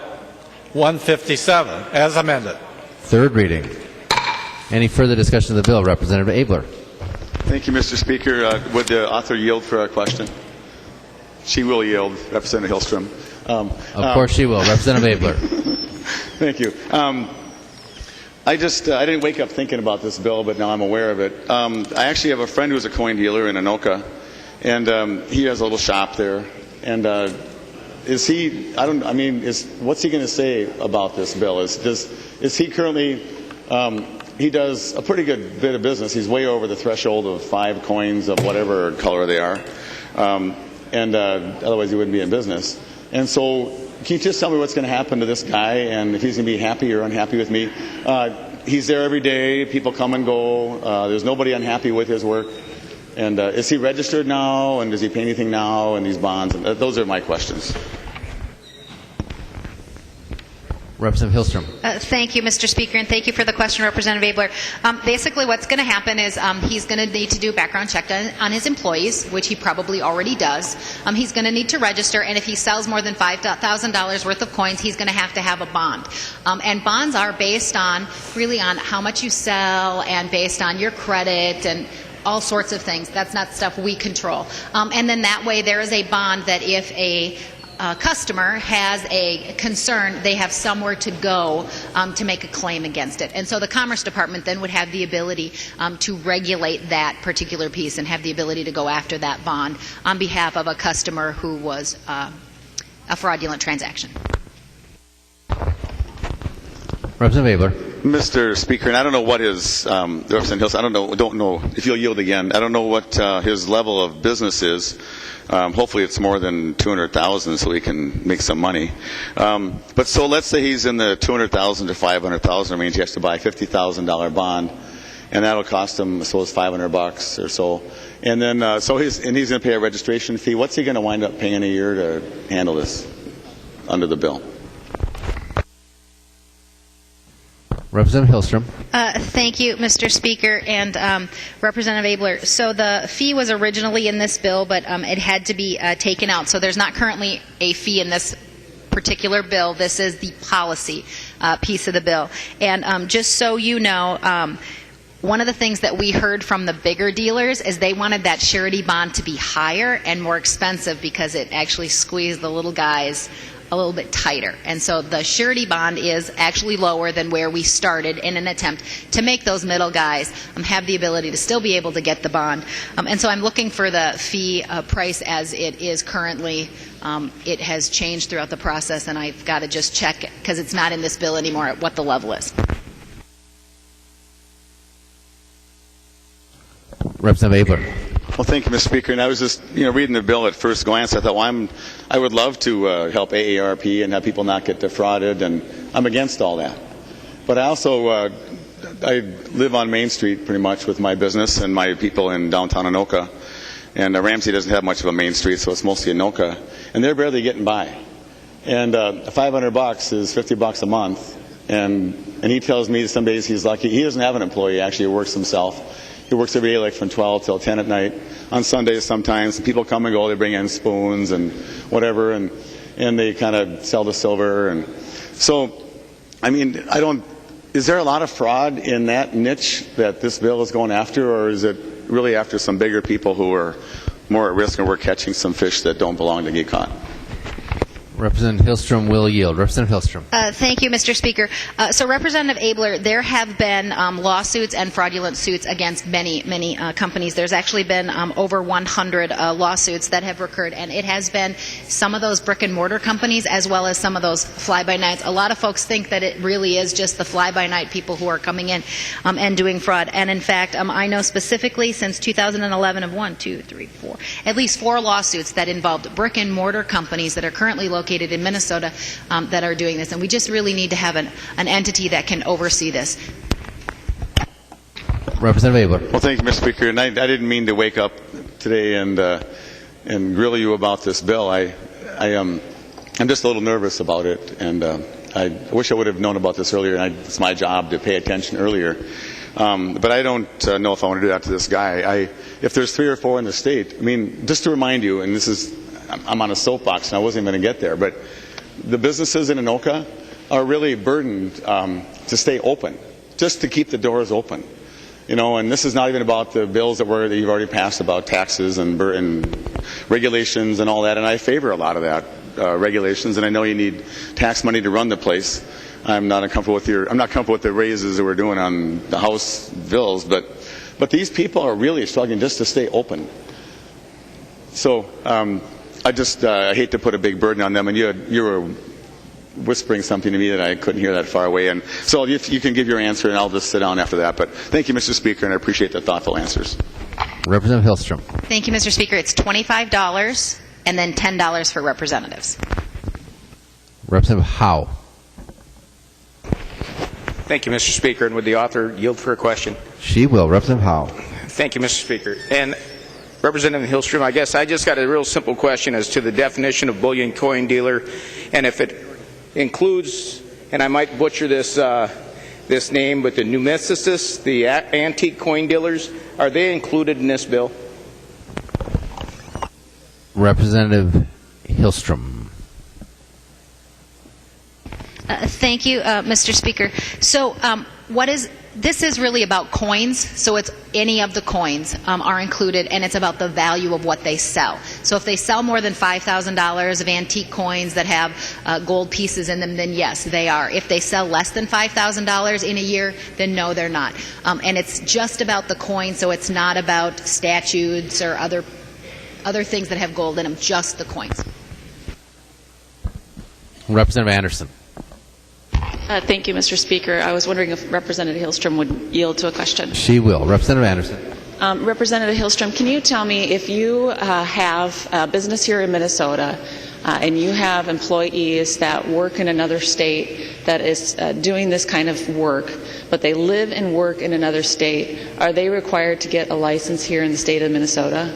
157, as amended. Third reading. Any further discussion of the bill? Representative Abler. Thank you, Mr. Speaker. Would the author yield for a question? She will yield, Representative Hilstrom. Of course she will. Representative Abler. Thank you. I didn't wake up thinking about this bill, but now I'm aware of it. I actually have a friend who's a coin dealer in Anoka, and he has a little shop there. And what's he going to say about this bill? Is he currently, he does a pretty good bit of business. He's way over the threshold of 5 coins of whatever color they are. Otherwise he wouldn't be in business. And so, can you just tell me what's going to happen to this guy, and if he's going to be happy or unhappy with me? he's there every day. People come and go. There's nobody unhappy with his work. And is he registered now? And does he pay anything now? And these bonds? And those are my questions. Representative Hilstrom. Thank you, Mr. Speaker, and thank you for the question, Representative Abler. Basically, what's going to happen is he's going to need to do a background check on his employees, which he probably already does. He's going to need to register, and if he sells more than $5,000 worth of coins, he's going to have a bond. And bonds are based on, really on how much you sell and based on your credit and all sorts of things. That's not stuff we control. And then that way there is a bond that if a customer has a concern, they have somewhere to go to make a claim against it. And so the Commerce Department then would have the ability to regulate that particular piece and have the ability to go after that bond on behalf of a customer who was a fraudulent transaction. Representative Abler. Mr. Speaker, and I don't know what his Representative Hills. I don't know if you'll yield again. I don't know what his level of business is. Hopefully, it's more than $200,000, so he can make some money. But so let's say he's in the $200,000 to $500,000 range. He has to buy a $50,000 bond, and that'll cost him, I suppose, $500 or so. And then he's going to pay a registration fee. What's he going to wind up paying a year to handle this under the bill? Representative Hilstrom. Thank you, Mr. Speaker, and Representative Abler. So the fee was originally in this bill, but it had to be taken out. So there's not currently a fee in this particular bill. This is the policy piece of the bill. And just so you know, one of the things that we heard from the bigger dealers is they wanted that surety bond to be higher and more expensive because it actually squeezed the little guys a little bit tighter. And so the surety bond is actually lower than where we started in an attempt to make those middle guys have the ability to still be able to get the bond. And so I'm looking for the fee price as it is currently. It has changed throughout the process, and I've got to just check, because it's not in this bill anymore, at what the level is. Representative Abler. Well, thank you, Mr. Speaker. And I was just, reading the bill at first glance. I thought, well, I would love to help AARP and have people not get defrauded, and I'm against all that. But I also, I live on Main Street pretty much with my business and my people in downtown Anoka. And Ramsey doesn't have much of a Main Street, so it's mostly Anoka. And they're barely getting by. And $500 is $50 a month. And he tells me some days he's lucky. He doesn't have an employee, actually, he works himself. He works every day, like from 12 till 10 at night. On Sundays sometimes, and people come and go. They bring in spoons and whatever, and they kind of sell the silver. And so, is there a lot of fraud in that niche that this bill is going after, or is it really after some bigger people who are more at risk and we're catching some fish that don't belong to get caught? Representative Hilstrom will yield. Representative Hilstrom. Thank you, Mr. Speaker. So, Representative Abler, there have been lawsuits and fraudulent suits against many companies. There's actually been over 100 lawsuits that have occurred, and it has been some of those brick-and-mortar companies as well as some of those fly-by-nights. A lot of folks think that it really is just the fly-by-night people who are coming in and doing fraud. And, in fact, I know specifically since 2011 of at least 4 lawsuits that involved brick-and-mortar companies that are currently located in Minnesota that are doing this, and we just really need to have an entity that can oversee this. Representative Abler. Well, thank you, Mr. Speaker. And I didn't mean to wake up today and grill you about this bill. I'm just a little nervous about it, and I wish I would have known about this earlier. And it's my job to pay attention earlier. But I don't know if I want to do that to this guy. If there's 3 or 4 in the state, just to remind you, and this is. I'm on a soapbox, and I wasn't even going to get there, but the businesses in Anoka are really burdened to stay open, just to keep the doors open. And this is not even about the bills that you've already passed about taxes and regulations and all that, and I favor a lot of that regulations, and I know you need tax money to run the place. I'm not comfortable with the raises that we're doing on the House bills, but these people are really struggling just to stay open. So I hate to put a big burden on them, and you were whispering something to me that I couldn't hear that far away. And so you can give your answer, and I'll just sit down after that. But thank you, Mr. Speaker, and I appreciate the thoughtful answers. Representative Hilstrom. Thank you, Mr. Speaker. It's $25 and then $10 for representatives. Representative Howe. Thank you, Mr. Speaker, and would the author yield for a question? She will. Representative Howe. Thank you, Mr. Speaker. And Representative Hilstrom, I guess I just got a real simple question as to the definition of bullion coin dealer, and if it includes, and I might butcher this this name, but the numismatists, the antique coin dealers, are they included in this bill? Representative Hilstrom. Thank you, Mr. Speaker. So this is really about coins, so it's any of the coins are included, and it's about the value of what they sell. So if they sell more than $5,000 of antique coins that have gold pieces in them, then yes, they are. If they sell less than $5,000 in a year, then no, they're not. And it's just about the coins, so it's not about statutes or other things that have gold in them, just the coins. Representative Anderson. Thank you, Mr. Speaker. I was wondering if Representative Hilstrom would yield to a question. She will. Representative Anderson. Representative Hilstrom, can you tell me if you have a business here in Minnesota and you have employees that work in another state that is doing this kind of work, but they live and work in another state, are they required to get a license here in the state of Minnesota?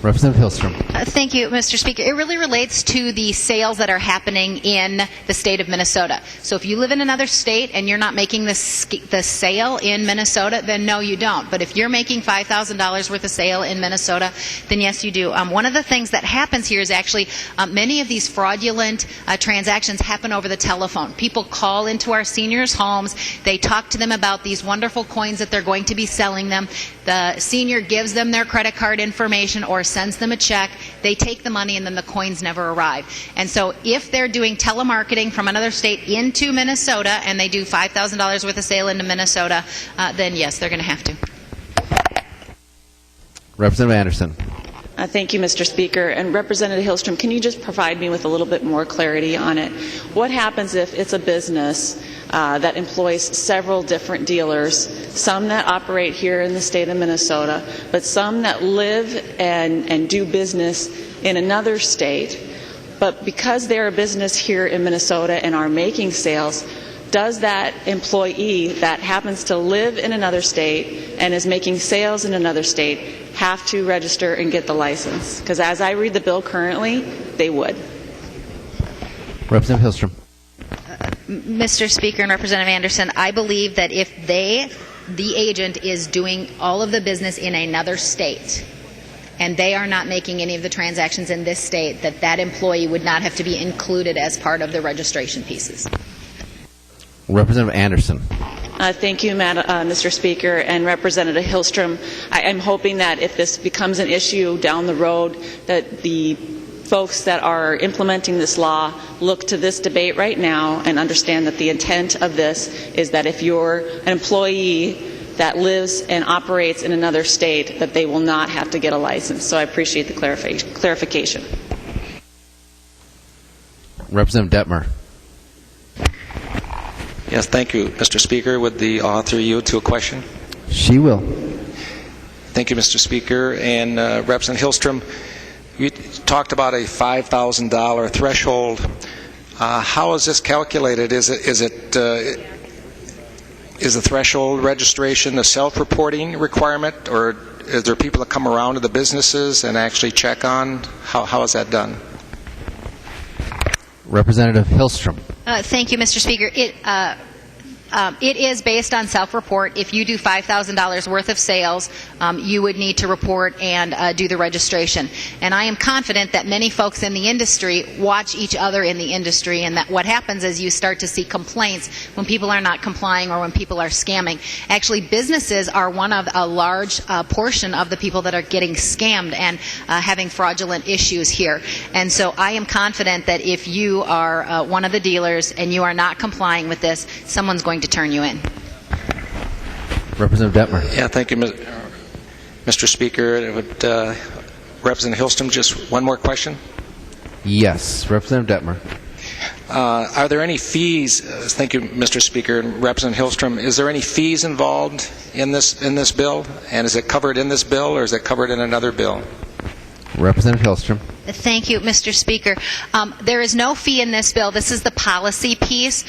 Representative Hilstrom. Thank you, Mr. Speaker. It really relates to the sales that are happening in the state of Minnesota. So if you live in another state and you're not making the sale in Minnesota, then no, you don't. But if you're making $5,000 worth of sale in Minnesota, then yes, you do. One of the things that happens here is actually many of these fraudulent transactions happen over the telephone. People call into our seniors' homes. They talk to them about these wonderful coins that they're going to be selling them. The senior gives them their credit card information or sends them a check. They take the money and then the coins never arrive. And so if they're doing telemarketing from another state into Minnesota and they do $5,000 worth of sale into Minnesota, then yes, they're going to have to. Representative Anderson. Thank you, Mr. Speaker. And Representative Hilstrom, can you just provide me with a little bit more clarity on it? What happens if it's a business that employs several different dealers, some that operate here in the state of Minnesota, but some that live and do business in another state, but because they're a business here in Minnesota and are making sales, does that employee that happens to live in another state and is making sales in another state have to register and get the license? Because as I read the bill currently, they would. Representative Hilstrom. Mr. Speaker and Representative Anderson, I believe that if the agent is doing all of the business in another state and they are not making any of the transactions in this state, that employee would not have to be included as part of the registration pieces. Representative Anderson. Thank you, Mr. Speaker. And Representative Hilstrom, I'm hoping that if this becomes an issue down the road, that the folks that are implementing this law look to this debate right now and understand that the intent of this is that if you're an employee that lives and operates in another state, that they will not have to get a license. So I appreciate the clarification. Representative Detmer. Yes, thank you, Mr. Speaker. Would the author yield to a question? She will. Thank you, Mr. Speaker. And Representative Hilstrom, you talked about a $5,000 threshold. How is this calculated? Is the threshold registration a self-reporting requirement, or is there people that come around to the businesses and actually check on? How is that done? Representative Hilstrom. Thank you, Mr. Speaker. It is based on self-report. If you do $5,000 worth of sales, you would need to report and do the registration. And I am confident that many folks in the industry watch each other in the industry, and that what happens is you start to see complaints when people are not complying or when people are scamming. Actually, businesses are one of a large portion of the people that are getting scammed and having fraudulent issues here. And so I am confident that if you are one of the dealers and you are not complying with this, someone's going to turn you in. Representative Detmer. Yeah, thank you, Mr. Speaker. Would Representative Hilstrom just one more question? Yes, Representative Detmer. Are there any fees? Thank you, Mr. Speaker. And Representative Hilstrom, is there any fees involved in this bill? And is it covered in this bill, or is it covered in another bill? Representative Hilstrom. Thank you, Mr. Speaker. There is no fee in this bill. This is the policy piece.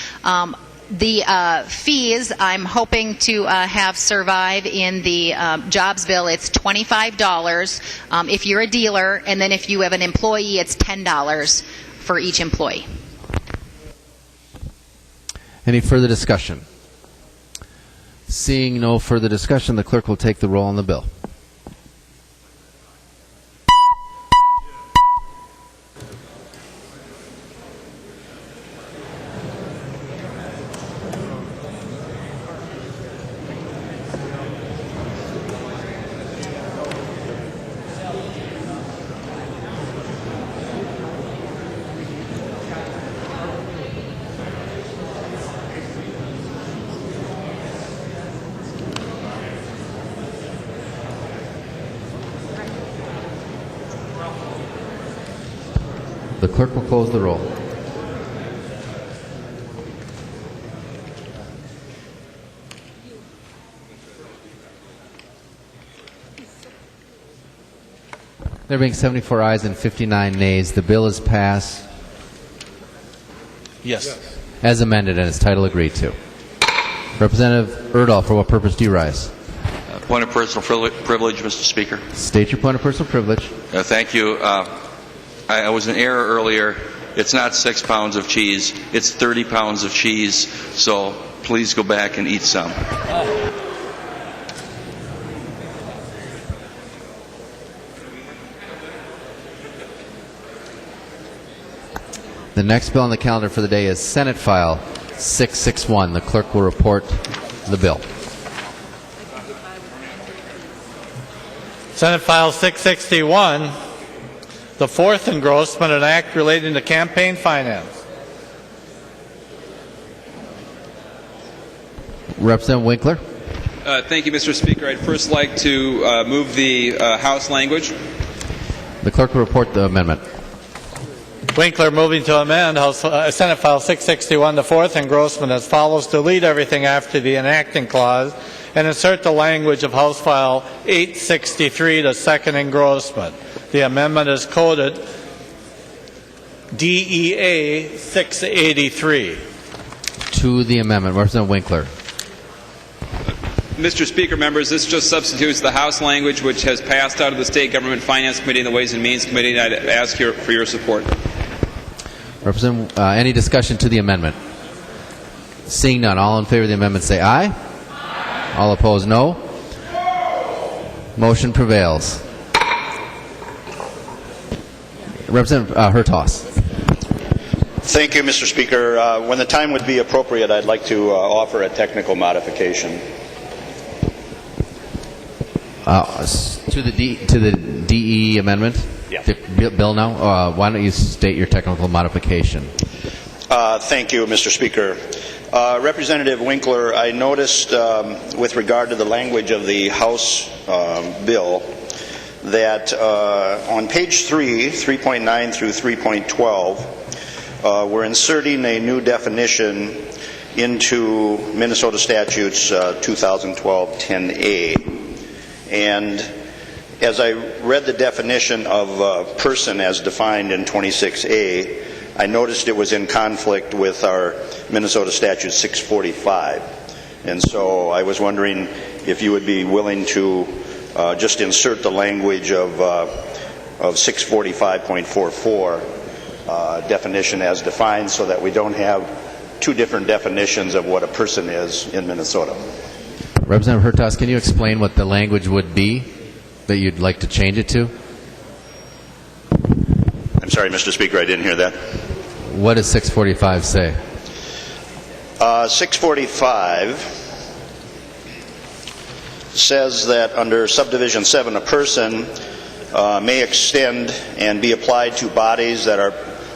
The fees, I'm hoping to have survive in the jobs bill. It's $25 if you're a dealer, and then if you have an employee, it's $10 for each employee. Any further discussion? Seeing no further discussion, the clerk will take the roll on the bill. The clerk will close the roll. There being 74 ayes and 59 nays, the bill is passed. Yes. As amended and its title agreed to. Representative Erdahl, for what purpose do you rise? Point of personal privilege, Mr. Speaker. State your point of personal privilege. Thank you. I was in error earlier. It's not 6 pounds of cheese. It's 30 pounds of cheese. So please go back and eat some. The next bill on the calendar for the day is Senate File 661. The clerk will report the bill. Senate File 661, the fourth engrossment, an act relating to campaign finance. Representative Winkler. Thank you, Mr. Speaker. I'd first like to move the House language. The clerk will report the amendment. Winkler moving to amend Senate File 661, the fourth engrossment, as follows: delete everything after the enacting clause and insert the language of House File 863, the second engrossment. The amendment is coded DEA 683. To the amendment, Representative Winkler. Mr. Speaker, members, this just substitutes the House language which has passed out of the State Government Finance Committee and the Ways and Means Committee, and I'd ask for your support. Representative, any discussion to the amendment? Seeing none, all in favor of the amendment say aye. Aye. All opposed, no. Motion prevails. Representative Hertaus. Thank you, Mr. Speaker. When the time would be appropriate, I'd like to offer a technical modification. To the DE amendment? Yeah. Bill now? Why don't you state your technical modification? Thank you, Mr. Speaker. Representative Winkler, I noticed with regard to the language of the House bill that on page 3.9 through 3.12, we're inserting a new definition into Minnesota Statutes 2012-10A. And as I read the definition of person as defined in 26A, I noticed it was in conflict with our Minnesota Statute 645. And so I was wondering if you would be willing to just insert the language of 645.44 definition as defined, so that we don't have two different definitions of what a person is in Minnesota. Representative Hertaus, can you explain what the language would be that you'd like to change it to? I'm sorry, Mr. Speaker, I didn't hear that. What does 645 say? 645 says that under subdivision 7, a person may extend and be applied to bodies that are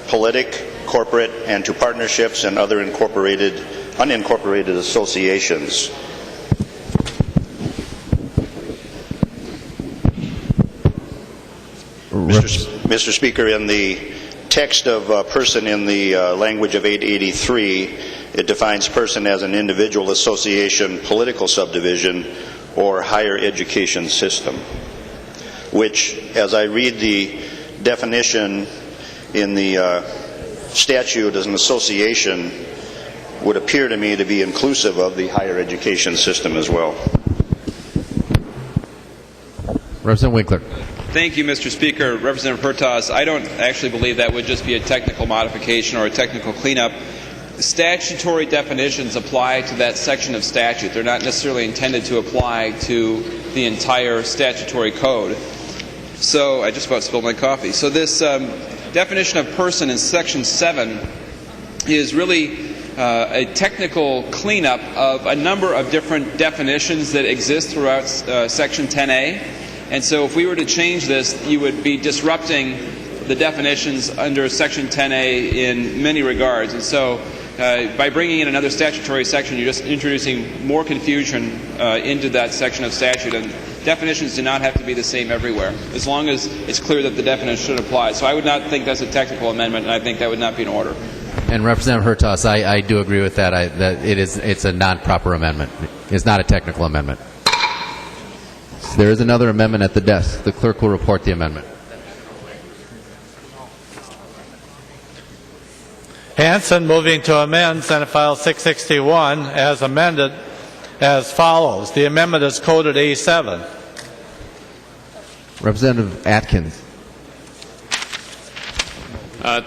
politic, corporate, and to partnerships and other unincorporated associations. Mr. Speaker, in the text of person in the language of 883, it defines person as an individual, association, political subdivision, or higher education system, which, as I read the definition in the statute as an association, would appear to me to be inclusive of the higher education system as well. Representative Winkler. Thank you, Mr. Speaker. Representative Hertaus, I don't actually believe that would just be a technical modification or a technical cleanup. Statutory definitions apply to that section of statute. They're not necessarily intended to apply to the entire statutory code. So, I just about spilled my coffee. So this definition of person in Section 7 is really a technical cleanup of a number of different definitions that exist throughout Section 10A. And so if we were to change this, you would be disrupting the definitions under Section 10A in many regards. And so by bringing in another statutory section, you're just introducing more confusion into that section of statute. And definitions do not have to be the same everywhere, as long as it's clear that the definition should apply. So I would not think that's a technical amendment, and I think that would not be in order. And Representative Hertaus, I do agree with that. That it's a non-proper amendment. It's not a technical amendment. So there is another amendment at the desk. The clerk will report the amendment. Hansen moving to amend Senate File 661 as amended as follows. The amendment is coded A7. Representative Atkins.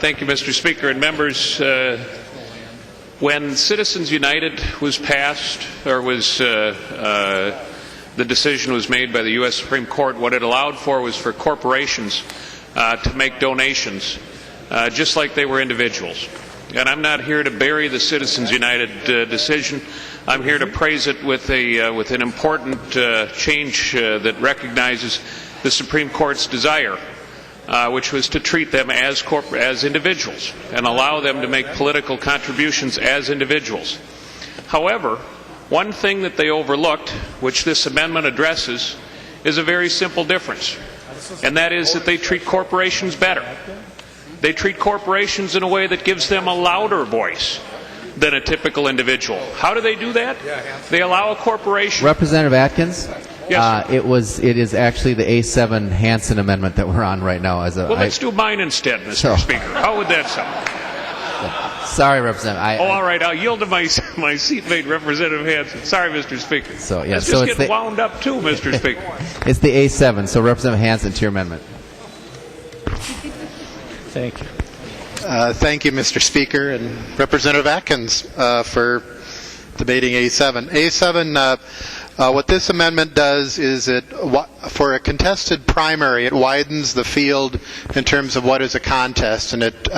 Thank you, Mr. Speaker and members. When Citizens United was passed, or was the decision was made by the U.S. Supreme Court, what it allowed for was for corporations to make donations, just like they were individuals. And I'm not here to bury the Citizens United decision. I'm here to praise it with an important change that recognizes the Supreme Court's desire, which was to treat them as individuals and allow them to make political contributions as individuals. However, one thing that they overlooked, which this amendment addresses, is a very simple difference, and that is that they treat corporations better. They treat corporations in a way that gives them a louder voice than a typical individual. How do they do that? They allow a corporation... Representative Atkins? Yes, sir. It is actually the A7 Hansen amendment that we're on right now. Well, let's do mine instead, Mr. Speaker. How would that sound? Sorry, Representative. All right. I'll yield to my seatmate, Representative Hansen. Sorry, Mr. Speaker. Let's so just get wound up, too, Mr. Speaker. It's the A7. So, Representative Hansen, to your amendment. Thank you. Thank you, Mr. Speaker, and Representative Atkins for debating A7. A7, what this amendment does is for a contested primary, it widens the field in terms of what is a contest, and it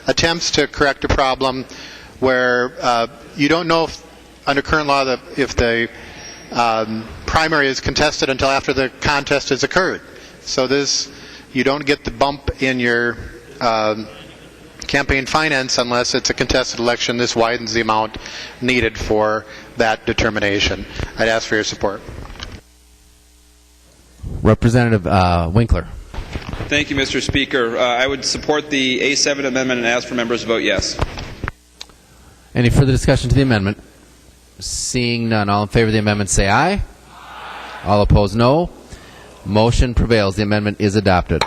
attempts to correct a problem where you don't know under current law if the primary is contested until after the contest has occurred. So you don't get the bump in your campaign finance unless it's a contested election. This widens the amount needed for that determination. I'd ask for your support. Representative Winkler. Thank you, Mr. Speaker. I would support the A7 amendment and ask for members to vote yes. Any further discussion to the amendment? Seeing none, all in favor of the amendment say aye. All opposed, no. Motion prevails. The amendment is adopted.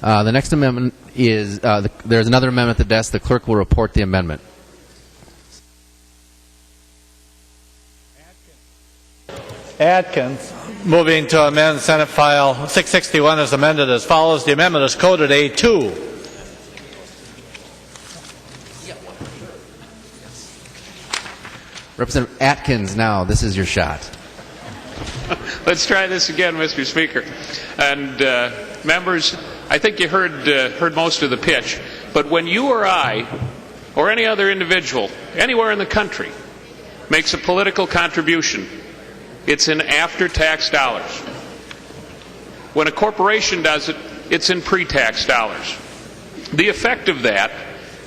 The next amendment is, there's another amendment at the desk. The clerk will report the amendment. Atkins, moving to amend Senate File 661 as amended as follows. The amendment is coded A2. Representative Atkins, now, this is your shot. Let's try this again, Mr. Speaker. And members, I think you heard most of the pitch. But when you or I, or any other individual, anywhere in the country, makes a political contribution, it's in after-tax dollars. When a corporation does it, it's in pre-tax dollars. The effect of that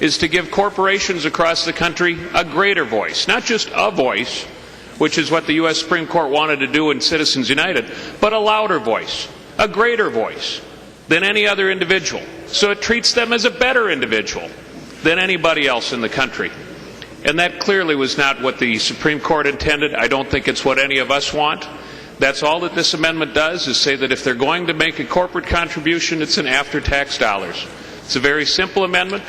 is to give corporations across the country a greater voice, not just a voice, which is what the U.S. Supreme Court wanted to do in Citizens United, but a louder voice, a greater voice. than any other individual. So it treats them as a better individual than anybody else in the country. And that clearly was not what the Supreme Court intended. I don't think it's what any of us want. That's all that this amendment does, is say that if they're going to make a corporate contribution, it's an after-tax dollars. It's a very simple amendment.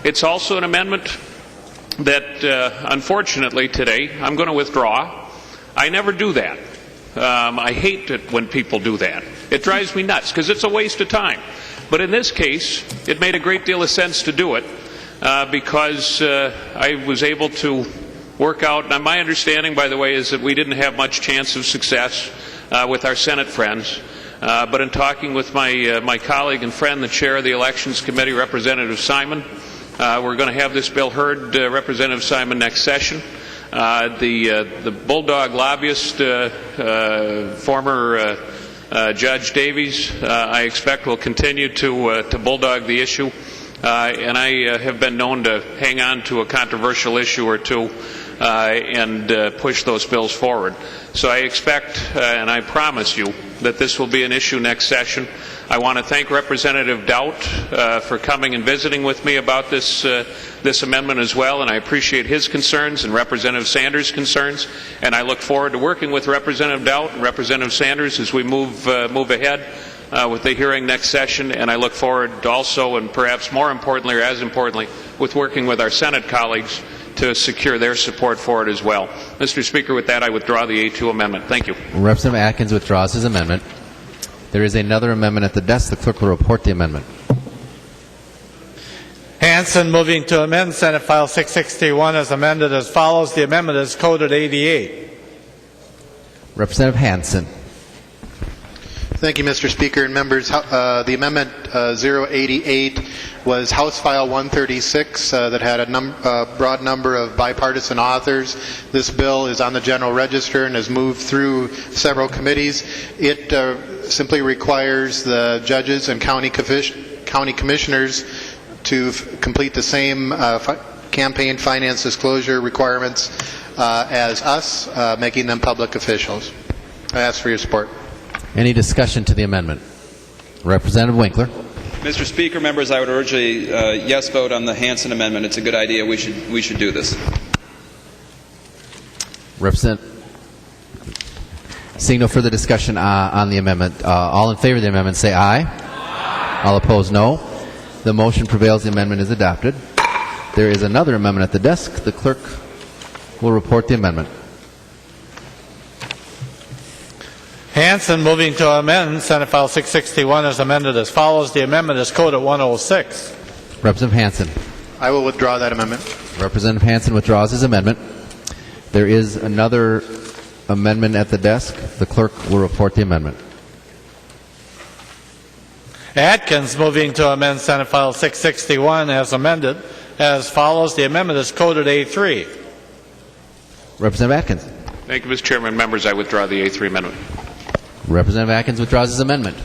It's also an amendment that, unfortunately, today, I'm going to withdraw. I never do that. I hate it when people do that. It drives me nuts because it's a waste of time. But in this case, it made a great deal of sense to do it because I was able to work out. Now, my understanding, by the way, is that we didn't have much chance of success with our Senate friends. But in talking with my colleague and friend, the chair of the Elections Committee, Representative Simon, we're going to have this bill heard, Representative Simon, next session. The Bulldog lobbyist, former Judge Davies, I expect will continue to bulldog the issue. And I have been known to hang on to a controversial issue or two and push those bills forward. So I expect and I promise you that this will be an issue next session. I want to thank Representative Doubt for coming and visiting with me about this amendment as well, and I appreciate his concerns and Representative Sanders' concerns, and I look forward to working with Representative Doubt and Representative Sanders as we move ahead with the hearing next session, and I look forward also, and perhaps more importantly or as importantly, with working with our Senate colleagues to secure their support for it as well. Mr. Speaker, with that, I withdraw the A2 amendment. Thank you. Representative Atkins withdraws his amendment. There is another amendment at the desk. The clerk will report the amendment. Hansen moving to amend Senate File 661 as amended as follows. The amendment is coded 88. Representative Hansen. Thank you, Mr. Speaker and members. The amendment 088 was House File 136 that had a broad number of bipartisan authors. This bill is on the General Register and has moved through several committees. It simply requires the judges and county commissioners to complete the same campaign finance disclosure requirements as us, making them public officials. I ask for your support. Any discussion to the amendment? Representative Winkler. Mr. Speaker, members, I would urge a yes vote on the Hansen amendment. It's a good idea. We should do this. Seeing no further discussion on the amendment, all in favor of the amendment say aye. Aye. All opposed, no. The motion prevails. The amendment is adopted. There is another amendment at the desk. The clerk will report the amendment. Hansen moving to amend Senate File 661 as amended as follows. The amendment is coded 106. Representative Hansen. I will withdraw that amendment. Representative Hansen withdraws his amendment. There is another amendment at the desk. The clerk will report the amendment. Atkins moving to amend Senate File 661 as amended as follows. The amendment is coded A3. Representative Atkins. Thank you, Mr. Chairman. Members, I withdraw the A3 amendment. Representative Atkins withdraws his amendment.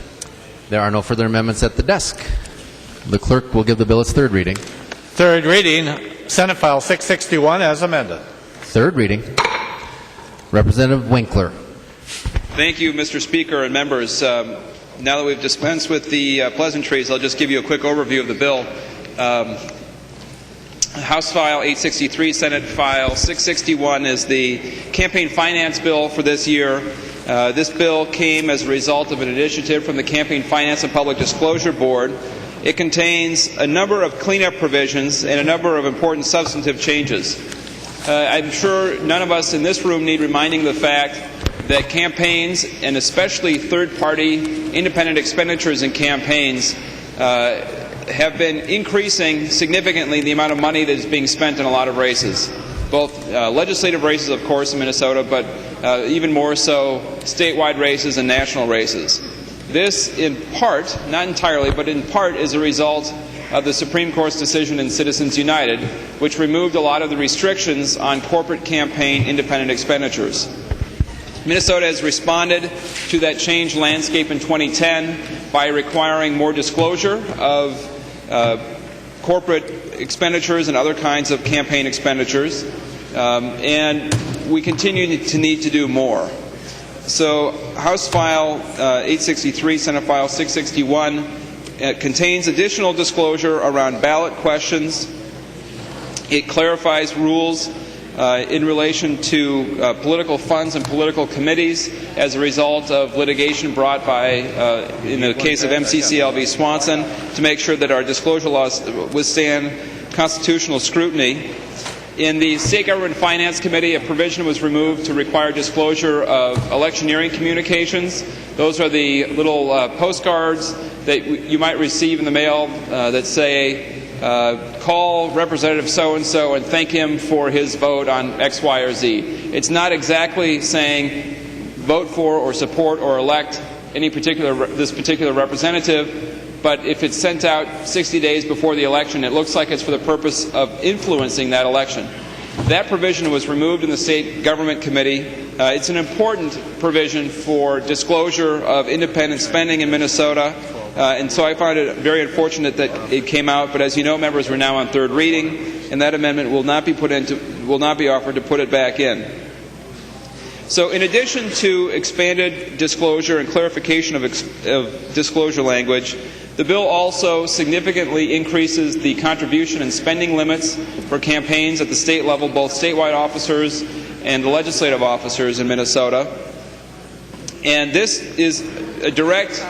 There are no further amendments at the desk. The clerk will give the bill its third reading. Third reading, Senate File 661 as amended. Third reading. Representative Winkler. Thank you, Mr. Speaker and members. Now that we've dispensed with the pleasantries, I'll just give you a quick overview of the bill. House File 863, Senate File 661 is the campaign finance bill for this year. This bill came as a result of an initiative from the Campaign Finance and Public Disclosure Board. It contains a number of cleanup provisions and a number of important substantive changes. I'm sure none of us in this room need reminding the fact that campaigns, and especially third-party independent expenditures in campaigns, have been increasing significantly the amount of money that is being spent in a lot of races, both legislative races, of course, in Minnesota, but even more so statewide races and national races. This, in part, not entirely, but in part, is a result of the Supreme Court's decision in Citizens United, which removed a lot of the restrictions on corporate campaign independent expenditures. Minnesota has responded to that changed landscape in 2010 by requiring more disclosure of corporate expenditures and other kinds of campaign expenditures, and we continue to need to do more. So House File 863, Senate File 661 contains additional disclosure around ballot questions. It clarifies rules in relation to political funds and political committees as a result of litigation brought by, in the case of MCCL v. Swanson, to make sure that our disclosure laws withstand constitutional scrutiny. In the State Government Finance Committee, a provision was removed to require disclosure of electioneering communications. Those are the little postcards that you might receive in the mail that say, call Representative so-and-so and thank him for his vote on X, Y, or Z. It's not exactly saying vote for or support or elect this particular representative, but if it's sent out 60 days before the election, it looks like it's for the purpose of influencing that election. That provision was removed in the State Government Committee. It's an important provision for disclosure of independent spending in Minnesota. And so I found it very unfortunate that it came out. But as you know, members, we're now on third reading, and that amendment will not be offered to put it back in. So, in addition to expanded disclosure and clarification of disclosure language, the bill also significantly increases the contribution and spending limits for campaigns at the state level, both statewide officers and the legislative officers in Minnesota. And this is a direct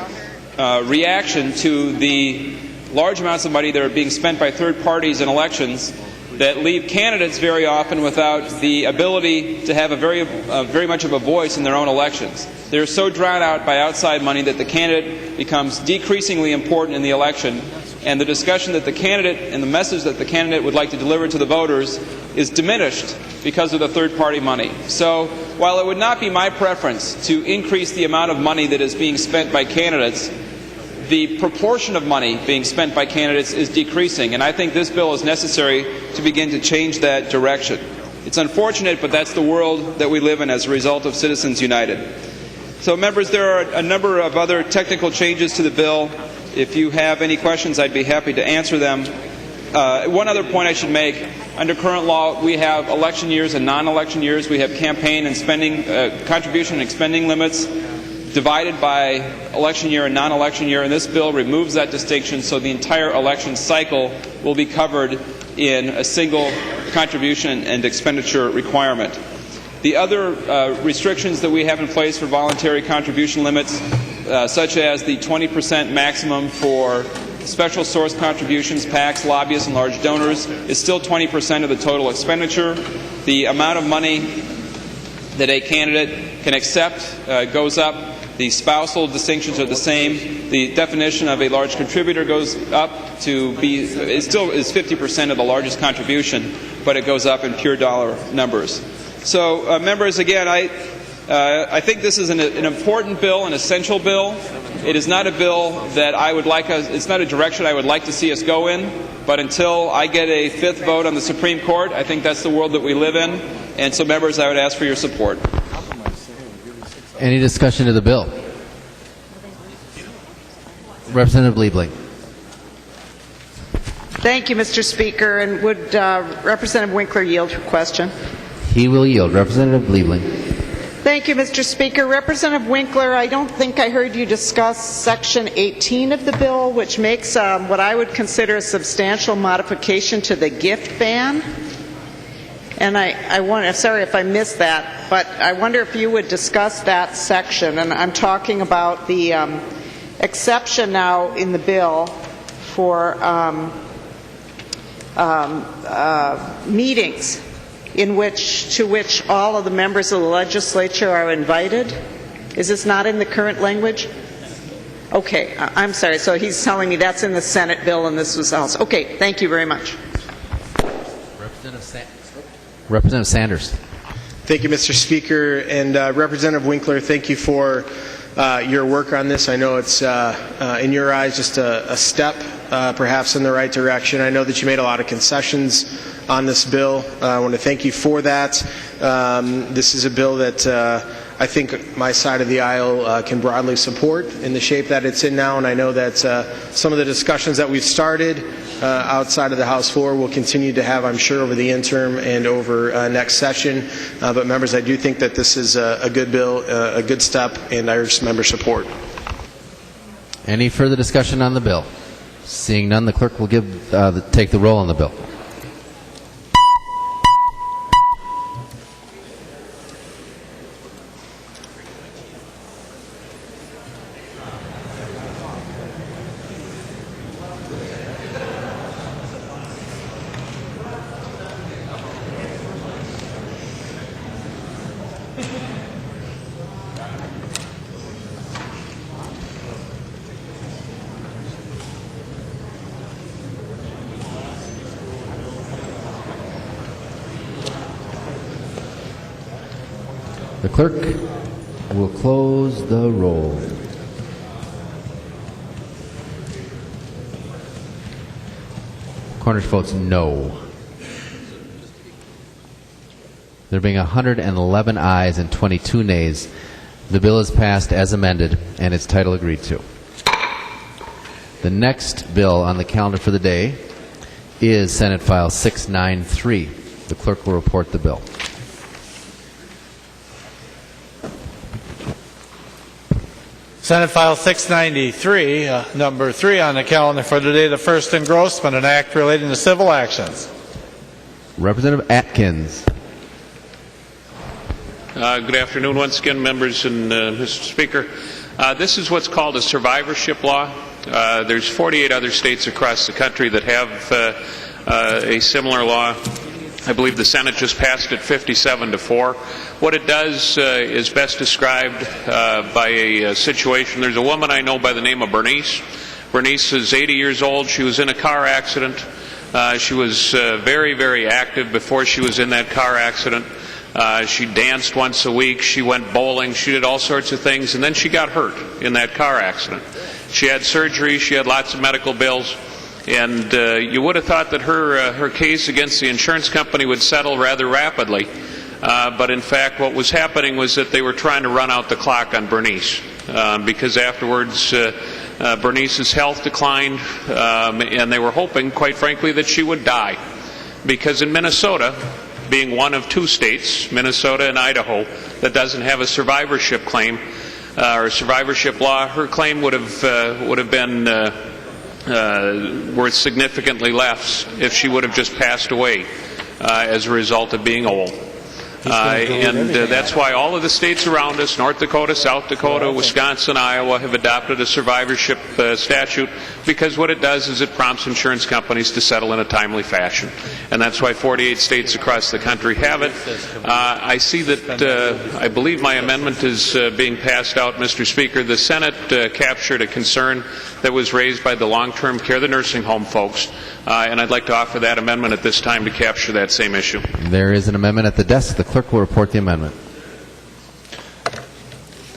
reaction to the large amounts of money that are being spent by third parties in elections that leave candidates very often without the ability to have a very much of a voice in their own elections. They're so drowned out by outside money that the candidate becomes decreasingly important in the election, and the discussion that the candidate and the message that the candidate would like to deliver to the voters is diminished because of the third-party money. So while it would not be my preference to increase the amount of money that is being spent by candidates, the proportion of money being spent by candidates is decreasing, and I think this bill is necessary to begin to change that direction. It's unfortunate, but that's the world that we live in as a result of Citizens United. So, members, there are a number of other technical changes to the bill. If you have any questions, I'd be happy to answer them. One other point I should make, under current law, we have election years and non-election years. We have campaign and spending, contribution and spending limits divided by election year and non-election year, and this bill removes that distinction, so the entire election cycle will be covered in a single contribution and expenditure requirement. The other restrictions that we have in place for voluntary contribution limits, such as the 20% maximum for special source contributions, PACs, lobbyists, and large donors, is still 20% of the total expenditure. The amount of money that a candidate can accept goes up. The spousal distinctions are the same. The definition of a large contributor goes up to be, it still is 50% of the largest contribution, but it goes up in pure dollar numbers. So, members, again, I think this is an important bill, an essential bill. It is not a bill that I would like us, it's not a direction I would like to see us go in, but until I get a fifth vote on the Supreme Court, I think that's the world that we live in. And so, members, I would ask for your support. Any discussion to the bill? Representative Liebling. Thank you, Mr. Speaker. And would Representative Winkler yield her question? He will yield. Representative Liebling. Thank you, Mr. Speaker. Representative Winkler, I don't think I heard you discuss Section 18 of the bill, which makes what I would consider a substantial modification to the gift ban. And I wonder, sorry if I missed that, but I wonder if you would discuss that section. And I'm talking about the exception now in the bill for meetings to which all of the members of the legislature are invited. Is this not in the current language? Okay, I'm sorry. So he's telling me that's in the Senate bill and this was else. Okay, thank you very much. Representative Sanders. Thank you, Mr. Speaker. And Representative Winkler, thank you for your work on this. I know it's, in your eyes, just a step perhaps in the right direction. I know that you made a lot of concessions on this bill. I want to thank you for that. This is a bill that I think my side of the aisle can broadly support in the shape that it's in now, and I know that some of the discussions that we've started outside of the House floor will continue to have, I'm sure, over the interim and over next session. But members, I do think that this is a good bill, a good step, and I urge member support. Any further discussion on the bill? Seeing none, the clerk will take the roll on the bill. The clerk will close the roll. Cornish votes no. There being 111 ayes and 22 nays, the bill is passed as amended and its title agreed to. The next bill on the calendar for the day is Senate File 693. The clerk will report the bill. Senate File 693, number 3 on the calendar for today, the first engrossment, an act relating to civil actions. Representative Atkins. Good afternoon once again, members and Mr. Speaker. This is what's called a survivorship law. There's 48 other states across the country that have a similar law. I believe the Senate just passed it 57-4. What it does is best described by a situation. There's a woman I know by the name of Bernice. Bernice is 80 years old. She was in a car accident. She was very, very active before she was in that car accident. She danced once a week. She went bowling. She did all sorts of things. And then she got hurt in that car accident. She had surgery. She had lots of medical bills. And you would have thought that her case against the insurance company would settle rather rapidly. But in fact, what was happening was that they were trying to run out the clock on Bernice. Because afterwards, Bernice's health declined. And they were hoping, quite frankly, that she would die. Because in Minnesota, being one of 2 states, Minnesota and Idaho, that doesn't have a survivorship claim or a survivorship law, her claim would have been worth significantly less if she would have just passed away as a result of being old. And that's why all of the states around us, North Dakota, South Dakota, Wisconsin, Iowa, have adopted a survivorship statute, because what it does is it prompts insurance companies to settle in a timely fashion. And that's why 48 states across the country have it. I see that I believe my amendment is being passed out, Mr. Speaker. The Senate captured a concern that was raised by the long-term care, the nursing home folks, and I'd like to offer that amendment at this time to capture that same issue. There is an amendment at the desk. The clerk will report the amendment.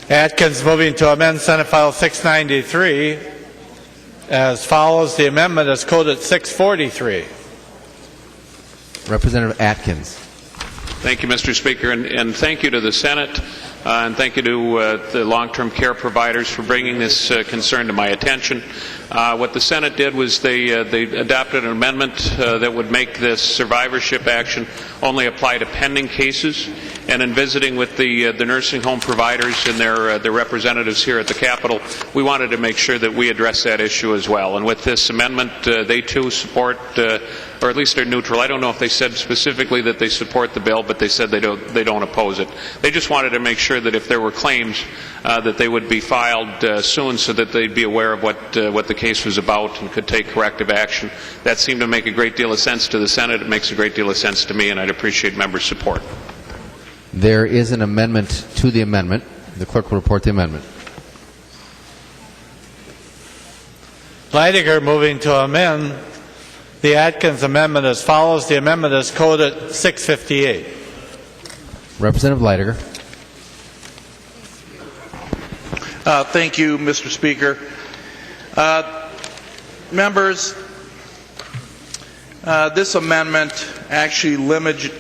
Atkins moving to amend Senate File 693 as follows. The amendment is coded 643. Representative Atkins. Thank you, Mr. Speaker, and thank you to the Senate, and thank you to the long-term care providers for bringing this concern to my attention. What the Senate did was they adopted an amendment that would make this survivorship action only apply to pending cases. And in visiting with the nursing home providers and their representatives here at the Capitol, we wanted to make sure that we address that issue as well. And with this amendment, they too support, or at least they're neutral. I don't know if they said specifically that they support the bill, but they said they don't oppose it. They just wanted to make sure that if there were claims, that they would be filed soon, so that they'd be aware of what the case was about and could take corrective action. That seemed to make a great deal of sense to the Senate. It makes a great deal of sense to me, and I'd appreciate members' support. There is an amendment to the amendment. The clerk will report the amendment. Leidinger moving to amend the Atkins amendment as follows. The amendment is coded 658. Representative Leidinger. Thank you, Mr. Speaker. Members, this amendment actually limits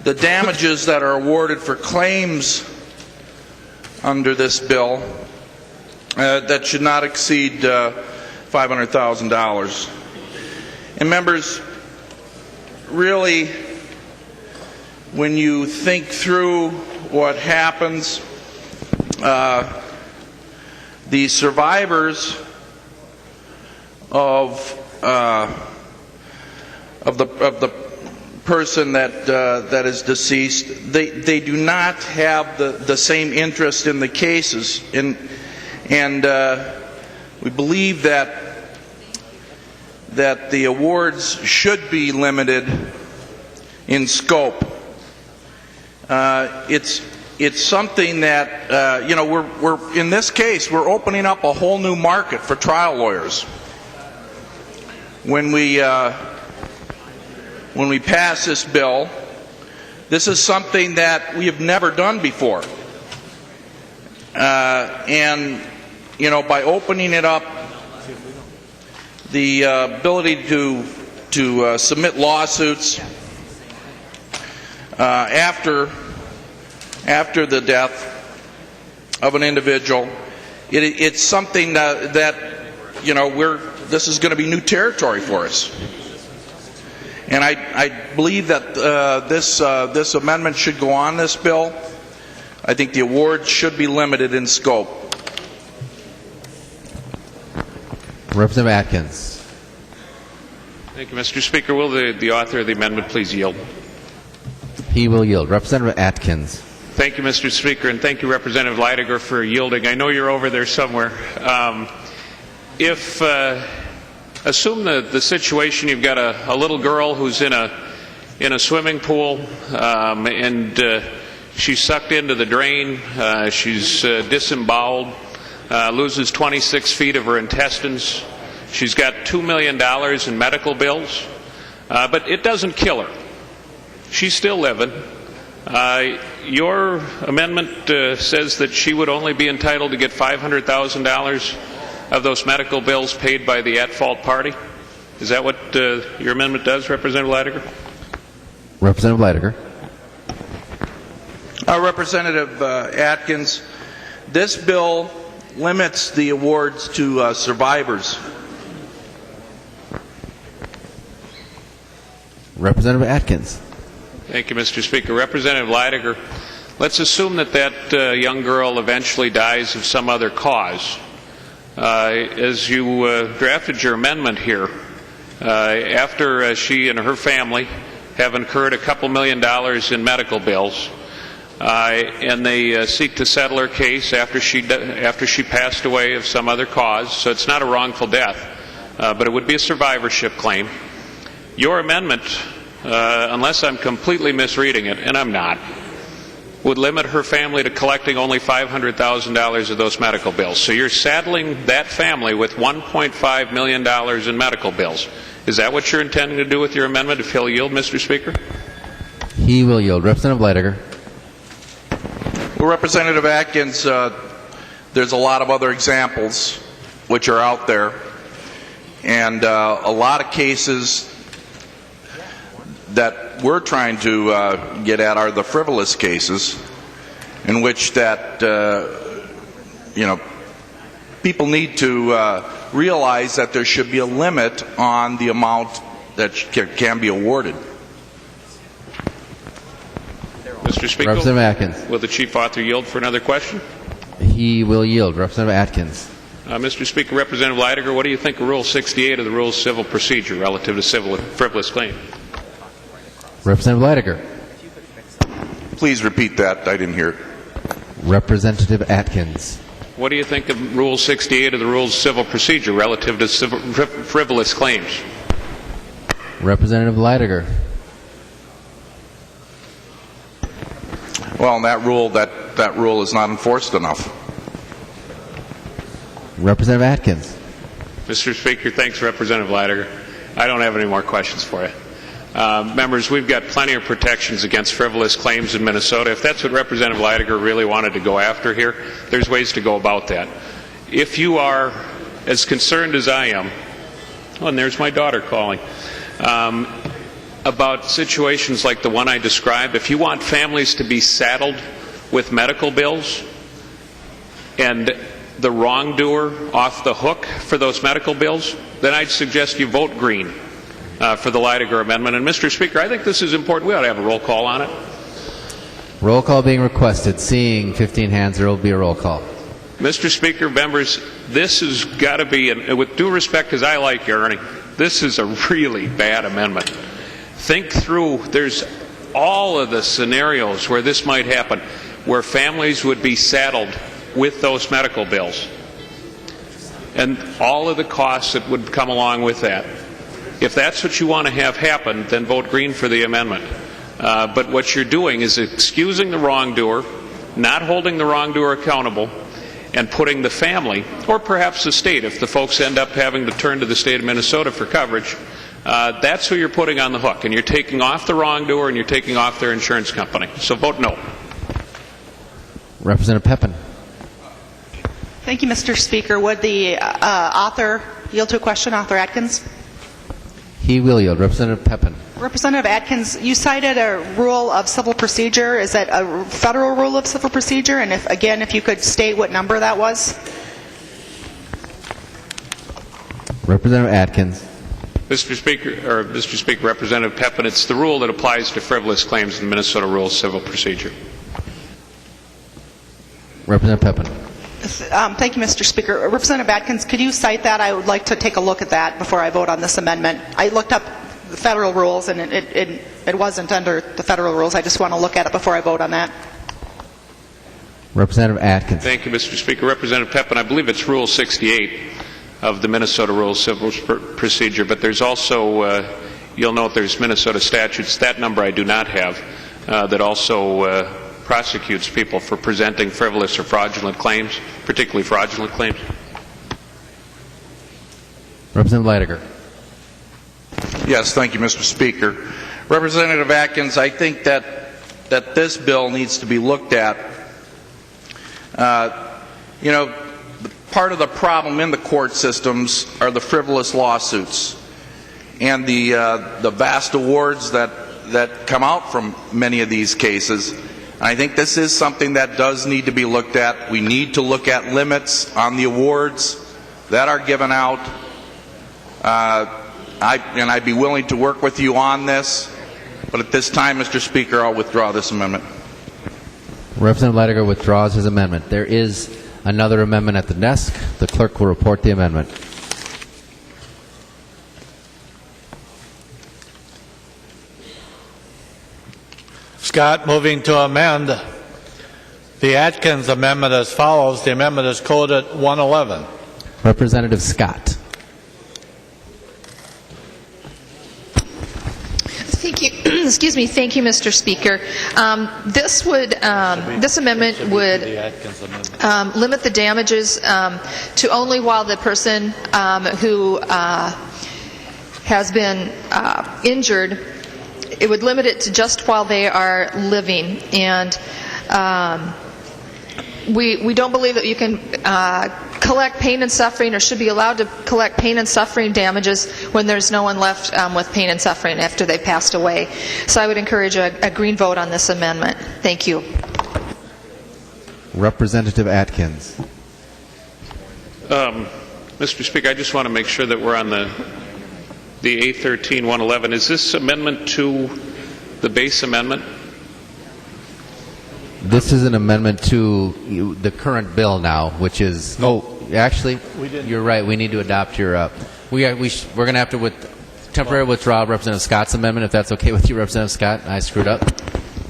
the damages that are awarded for claims under this bill that should not exceed $500,000. And members, really, when you think through what happens the survivors of the person that is deceased, they do not have the same interest in the cases, and we believe that the awards should be limited in scope. It's something that we're in this case we're opening up a whole new market for trial lawyers. When we pass this bill, this is something that we have never done before, and by opening it up, the ability to submit lawsuits after the death of an individual, it's something that this is going to be new territory for us. And I believe that this amendment should go on this bill. I think the award should be limited in scope. Representative Atkins. Thank you, Mr. Speaker. Will the author of the amendment please yield? He will yield. Representative Atkins. Thank you, Mr. Speaker, and thank you, Representative Leidiger, for yielding. I know you're over there somewhere. Assume the situation: you've got a little girl who's in a swimming pool, and she's sucked into the drain. She's disemboweled, loses 26 feet of her intestines. She's got $2 million in medical bills, but it doesn't kill her. She's still living. Your amendment says that she would only be entitled to get $500,000 of those medical bills paid by the at-fault party. Is that what your amendment does, Representative Leidiger? Representative Leidiger. Representative Atkins, this bill limits the awards to survivors. Representative Atkins. Thank you, Mr. Speaker. Representative Leidiger, let's assume that young girl eventually dies of some other cause. As you drafted your amendment here, after she and her family have incurred a couple $1 million in medical bills, and they seek to settle her case after she passed away of some other cause, so it's not a wrongful death, but it would be a survivorship claim. Your amendment, unless I'm completely misreading it, and I'm not, would limit her family to collecting only $500,000 of those medical bills. So you're saddling that family with $1.5 million in medical bills. Is that what you're intending to do with your amendment, if he'll yield, Mr. Speaker? He will yield. Representative Leidiger. Well, Representative Atkins, there's a lot of other examples which are out there, and a lot of cases that we're trying to get at are the frivolous cases, in which that people need to realize that there should be a limit on the amount that can be awarded. Mr. Speaker, Representative Atkins. Will the chief author yield for another question? He will yield. Representative Atkins. Mr. Speaker, Representative Leidiger, what do you think of Rule 68 of the Rules of Civil Procedure relative to civil frivolous claim? Representative Leidiger. Please repeat that. I didn't hear it. Representative Atkins. What do you think of Rule 68 of the Rules of Civil Procedure relative to frivolous claims? Representative Leidiger. Well, that rule is not enforced enough. Representative Atkins. Mr. Speaker, thanks, Representative Leidiger. I don't have any more questions for you. Members, we've got plenty of protections against frivolous claims in Minnesota. If that's what Representative Leidiger really wanted to go after here, there's ways to go about that. If you are as concerned as I am, oh, and there's my daughter calling, about situations like the one I described, if you want families to be saddled with medical bills and the wrongdoer off the hook for those medical bills, then I'd suggest you vote green for the Leidiger amendment. And Mr. Speaker, I think this is important. We ought to have a roll call on it. Roll call being requested. Seeing 15 hands, there will be a roll call. Mr. Speaker, members, this has got to be, and with due respect, because I like Ernie, this is a really bad amendment. Think through, there's all of the scenarios where this might happen, where families would be saddled with those medical bills, and all of the costs that would come along with that. If that's what you want to have happen, then vote green for the amendment. But what you're doing is excusing the wrongdoer, not holding the wrongdoer accountable, and putting the family, or perhaps the state, if the folks end up having to turn to the state of Minnesota for coverage, that's who you're putting on the hook. And you're taking off the wrongdoer and you're taking off their insurance company. So vote no. Representative Pepin. Thank you, Mr. Speaker. Would the author yield to a question, Author Atkins? He will yield. Representative Pepin. Representative Atkins, you cited a rule of civil procedure. Is that a federal rule of civil procedure? And if you could state what number that was? Representative Atkins. Mr. Speaker, Representative Pepin, it's the rule that applies to frivolous claims in the Minnesota Rules of Civil Procedure. Representative Pepin. Thank you, Mr. Speaker. Representative Atkins, could you cite that? I would like to take a look at that before I vote on this amendment. I looked up the federal rules, and it wasn't under the federal rules. I just want to look at it before I vote on that. Representative Atkins. Thank you, Mr. Speaker. Representative Pepin, I believe it's Rule 68 of the Minnesota Rules of Civil Procedure, but there's also, you'll note there's Minnesota statutes, that number I do not have, that also prosecutes people for presenting frivolous or fraudulent claims, particularly fraudulent claims. Representative Leidiger. Yes, thank you, Mr. Speaker. Representative Atkins, I think that this bill needs to be looked at. Part of the problem in the court systems are the frivolous lawsuits and the vast awards that come out from many of these cases. I think this is something that does need to be looked at. We need to look at limits on the awards that are given out. I'd be willing to work with you on this, but at this time, Mr. Speaker, I'll withdraw this amendment. Representative Leidiger withdraws his amendment. There is another amendment at the desk. The clerk will report the amendment. Scott moving to amend the Atkins amendment as follows. The amendment is coded 111. Representative Scott. Thank you. Excuse me. Thank you, Mr. Speaker. This amendment would limit the damages to only while the person who has been injured. It would limit it to just while they are living, and we don't believe that you can collect pain and suffering, or should be allowed to collect pain and suffering damages when there's no one left with pain and suffering after they've passed away. So I would encourage a green vote on this amendment. Thank you. Representative Atkins. Mr. Speaker, I just want to make sure that we're on the A13-111. Is this amendment to the base amendment? This is an amendment to the current bill now, which is... actually, you're right. We need to adopt your... we're going to have to temporarily withdraw Representative Scott's amendment, if that's okay with you, Representative Scott. I screwed up.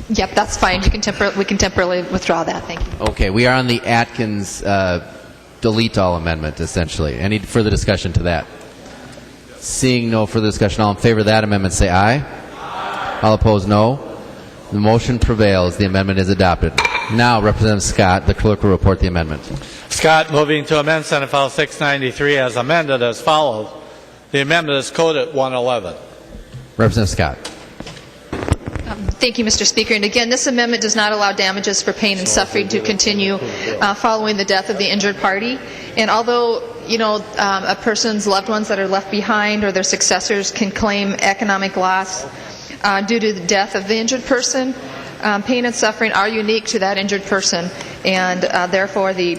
Yep, that's fine. We can temporarily withdraw that. Thank you. Okay, we are on the Atkins delete all amendment, essentially. Any further discussion to that? Seeing no further discussion, all in favor of that amendment say aye. Aye. All opposed, no. The motion prevails. The amendment is adopted. Now, Representative Scott, the clerk will report the amendment. Scott moving to amend Senate File 693 as amended as follows. The amendment is coded 111. Representative Scott. Thank you, Mr. Speaker. And again, this amendment does not allow damages for pain and suffering to continue following the death of the injured party. And although a person's loved ones that are left behind or their successors can claim economic loss due to the death of the injured person, pain and suffering are unique to that injured person, and therefore the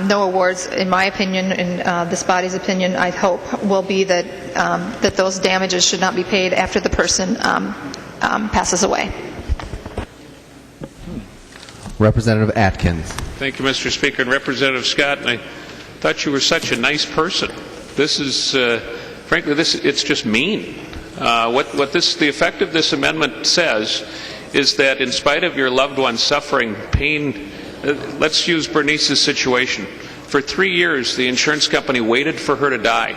no awards, in my opinion, and this body's opinion, I hope, will be that those damages should not be paid after the person passes away. Representative Atkins. Thank you, Mr. Speaker. And Representative Scott, I thought you were such a nice person. This is, frankly, it's just mean. The effect of this amendment says is that in spite of your loved one suffering pain, let's use Bernice's situation. For 3 years, the insurance company waited for her to die.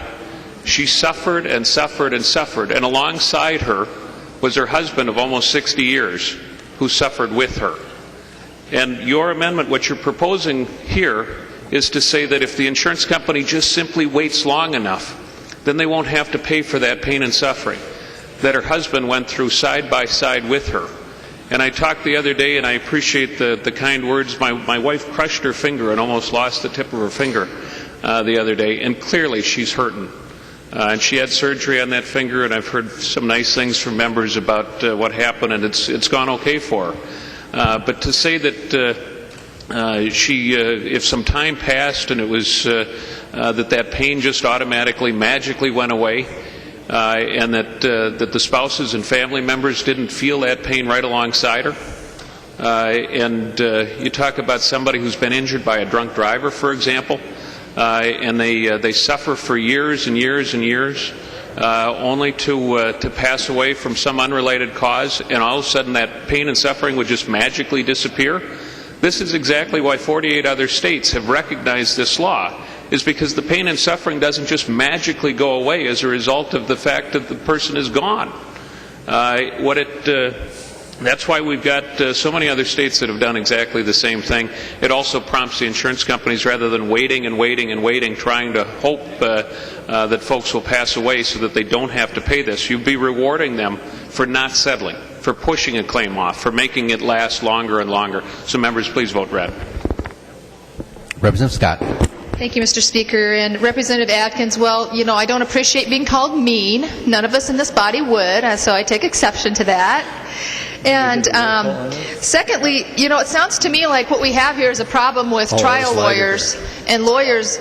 She suffered and suffered and suffered, and alongside her was her husband of almost 60 years who suffered with her. And your amendment, what you're proposing here, is to say that if the insurance company just simply waits long enough, then they won't have to pay for that pain and suffering that her husband went through side by side with her. And I talked the other day, and I appreciate the kind words. My wife crushed her finger and almost lost the tip of her finger the other day, and clearly she's hurting. And she had surgery on that finger, and I've heard some nice things from members about what happened, and it's gone okay for her. But to say that if some time passed and it was that pain just automatically, magically went away, and that the spouses and family members didn't feel that pain right alongside her. And you talk about somebody who's been injured by a drunk driver, for example, and they suffer for years and years and years, only to pass away from some unrelated cause, and all of a sudden that pain and suffering would just magically disappear. This is exactly why 48 other states have recognized this law, is because the pain and suffering doesn't just magically go away as a result of the fact that the person is gone. That's why we've got so many other states that have done exactly the same thing. It also prompts the insurance companies, rather than waiting and waiting and waiting, trying to hope that folks will pass away so that they don't have to pay this. You'd be rewarding them for not settling, for pushing a claim off, for making it last longer and longer. So members, please vote red. Representative Scott. Thank you, Mr. Speaker. And Representative Atkins, well, I don't appreciate being called mean. None of us in this body would, so I take exception to that. And secondly, it sounds to me like what we have here is a problem with trial lawyers and lawyers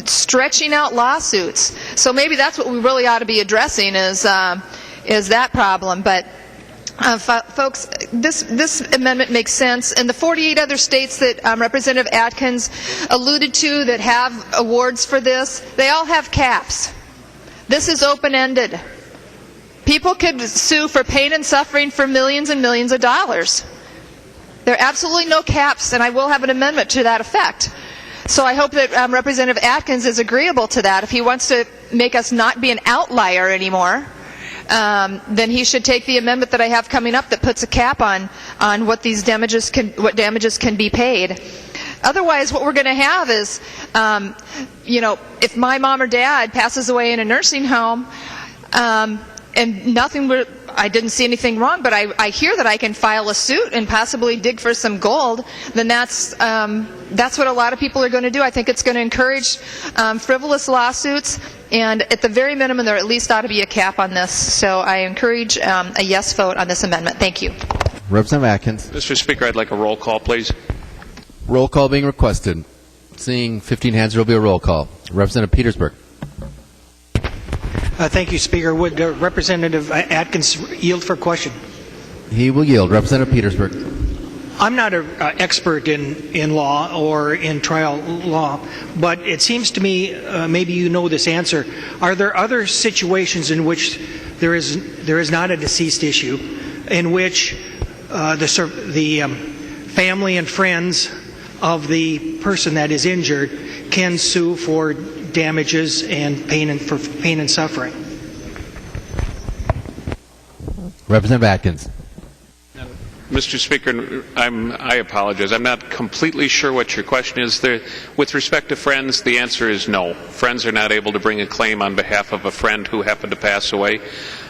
stretching out lawsuits. So maybe that's what we really ought to be addressing is that problem. But folks, this amendment makes sense, and the 48 other states that Representative Atkins alluded to that have awards for this, they all have caps. This is open-ended. People could sue for pain and suffering for millions and millions of dollars. There are absolutely no caps, and I will have an amendment to that effect. So I hope that Representative Atkins is agreeable to that. If he wants to make us not be an outlier anymore, then he should take the amendment that I have coming up that puts a cap on what these damages can be paid. Otherwise, what we're going to have is, if my mom or dad passes away in a nursing home, and I didn't see anything wrong, but I hear that I can file a suit and possibly dig for some gold, then that's what a lot of people are going to do. I think it's going to encourage frivolous lawsuits, and at the very minimum, there at least ought to be a cap on this. So I encourage a yes vote on this amendment. Thank you. Representative Atkins. Mr. Speaker, I'd like a roll call, please. Roll call being requested. Seeing 15 hands, there will be a roll call. Representative Petersburg. Thank you, Speaker. Would Representative Atkins yield for question? He will yield. Representative Petersburg. I'm not an expert in law or in trial law, but it seems to me, maybe you know this answer, are there other situations in which there is not a deceased issue, in which the family and friends of the person that is injured can sue for damages and pain and suffering? Representative Atkins. Mr. Speaker, I apologize. I'm not completely sure what your question is. With respect to friends, the answer is no. Friends are not able to bring a claim on behalf of a friend who happened to pass away.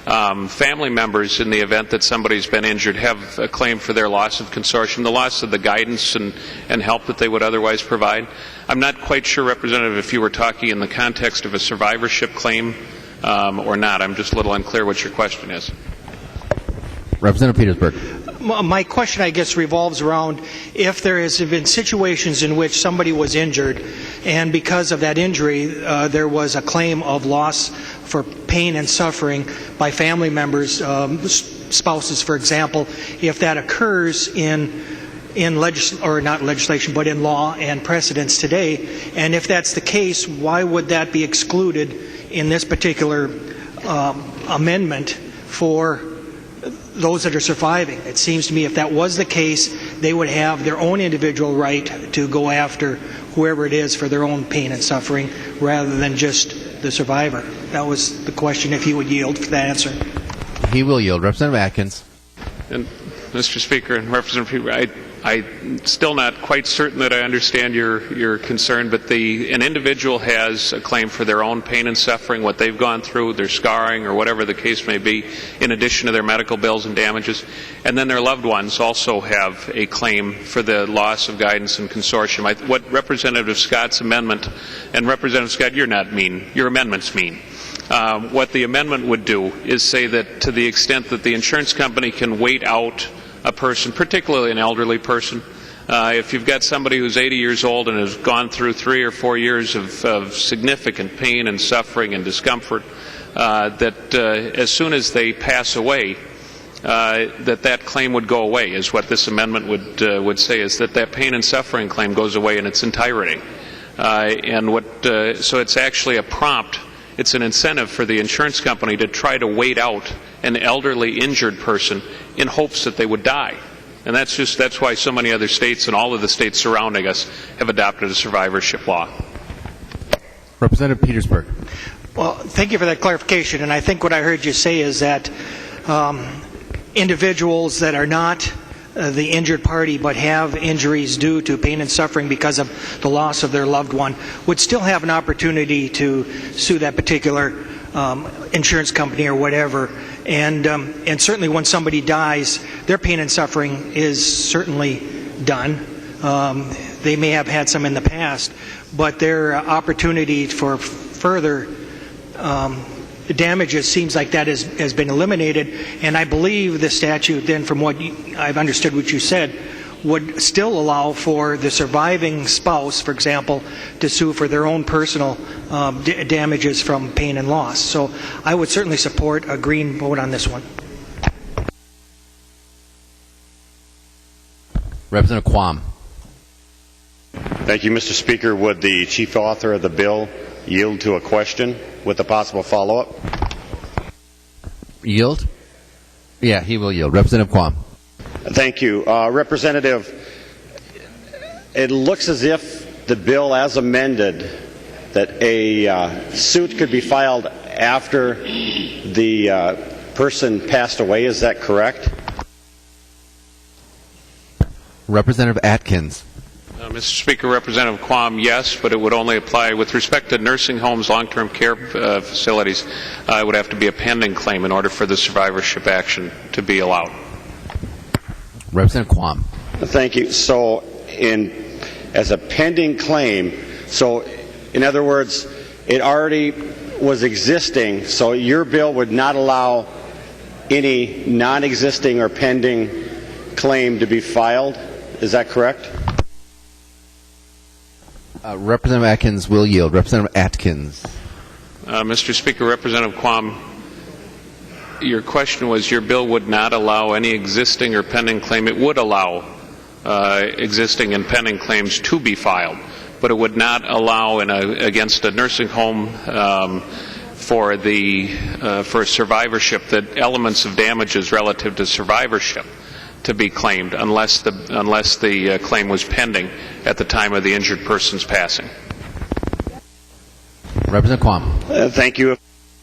Family members, in the event that somebody's been injured, have a claim for their loss of consortium, the loss of the guidance and help that they would otherwise provide. I'm not quite sure, Representative, if you were talking in the context of a survivorship claim or not. I'm just a little unclear what your question is. Representative Petersburg. My question, I guess, revolves around if there has been situations in which somebody was injured, and because of that injury, there was a claim of loss for pain and suffering by family members, spouses, for example. If that occurs in in not legislation, but in law and precedents today. And if that's the case, why would that be excluded in this particular amendment for those that are surviving? It seems to me if that was the case, they would have their own individual right to go after whoever it is for their own pain and suffering rather than just the survivor. That was the question, if he would yield for that answer. He will yield. Representative Atkins. And Mr. Speaker and Representative, I'm still not quite certain that I understand your concern, but an individual has a claim for their own pain and suffering, what they've gone through, their scarring, or whatever the case may be, in addition to their medical bills and damages. And then their loved ones also have a claim for the loss of guidance and consortium. What Representative Scott's amendment, and Representative Scott, you're not mean, your amendments mean. What the amendment would do is say that to the extent that the insurance company can wait out a person, particularly an elderly person, if you've got somebody who's 80 years old and has gone through 3 or 4 years of significant pain and suffering and discomfort, that as soon as they pass away, that claim would go away, is what this amendment would say, is that pain and suffering claim goes away in its entirety. So it's actually a prompt. It's an incentive for the insurance company to try to wait out an elderly injured person in hopes that they would die. And that's why so many other states and all of the states surrounding us have adopted a survivorship law. Representative Petersburg. Well, thank you for that clarification. And I think what I heard you say is that individuals that are not the injured party but have injuries due to pain and suffering because of the loss of their loved one would still have an opportunity to sue that particular insurance company or whatever. And certainly when somebody dies, their pain and suffering is certainly done. They may have had some in the past, but their opportunity for further damages seems like that has been eliminated. And I believe the statute then, from what I've understood what you said, would still allow for the surviving spouse, for example, to sue for their own personal damages from pain and loss. So I would certainly support a green vote on this one. Representative Quam. Thank you, Mr. Speaker. Would the chief author of the bill yield to a question with a possible follow-up? Yield? Yeah, he will yield. Representative Quam. Thank you. Representative, it looks as if the bill as amended, that a suit could be filed after the person passed away. Is that correct? Representative Atkins. Mr. Speaker, Representative Quam, yes, but it would only apply with respect to nursing homes, long-term care facilities. It would have to be a pending claim in order for the survivorship action to be allowed. Representative Quam. Thank you. So, as a pending claim, so in other words, it already was existing, so your bill would not allow any non-existing or pending claim to be filed. Is that correct? Representative Atkins will yield. Representative Atkins. Mr. Speaker, Representative Quam, your question was your bill would not allow any existing or pending claim. It would allow existing and pending claims to be filed, but it would not allow against a nursing home for survivorship that elements of damages relative to survivorship to be claimed unless the claim was pending at the time of the injured person's passing. Representative Quam. Thank you.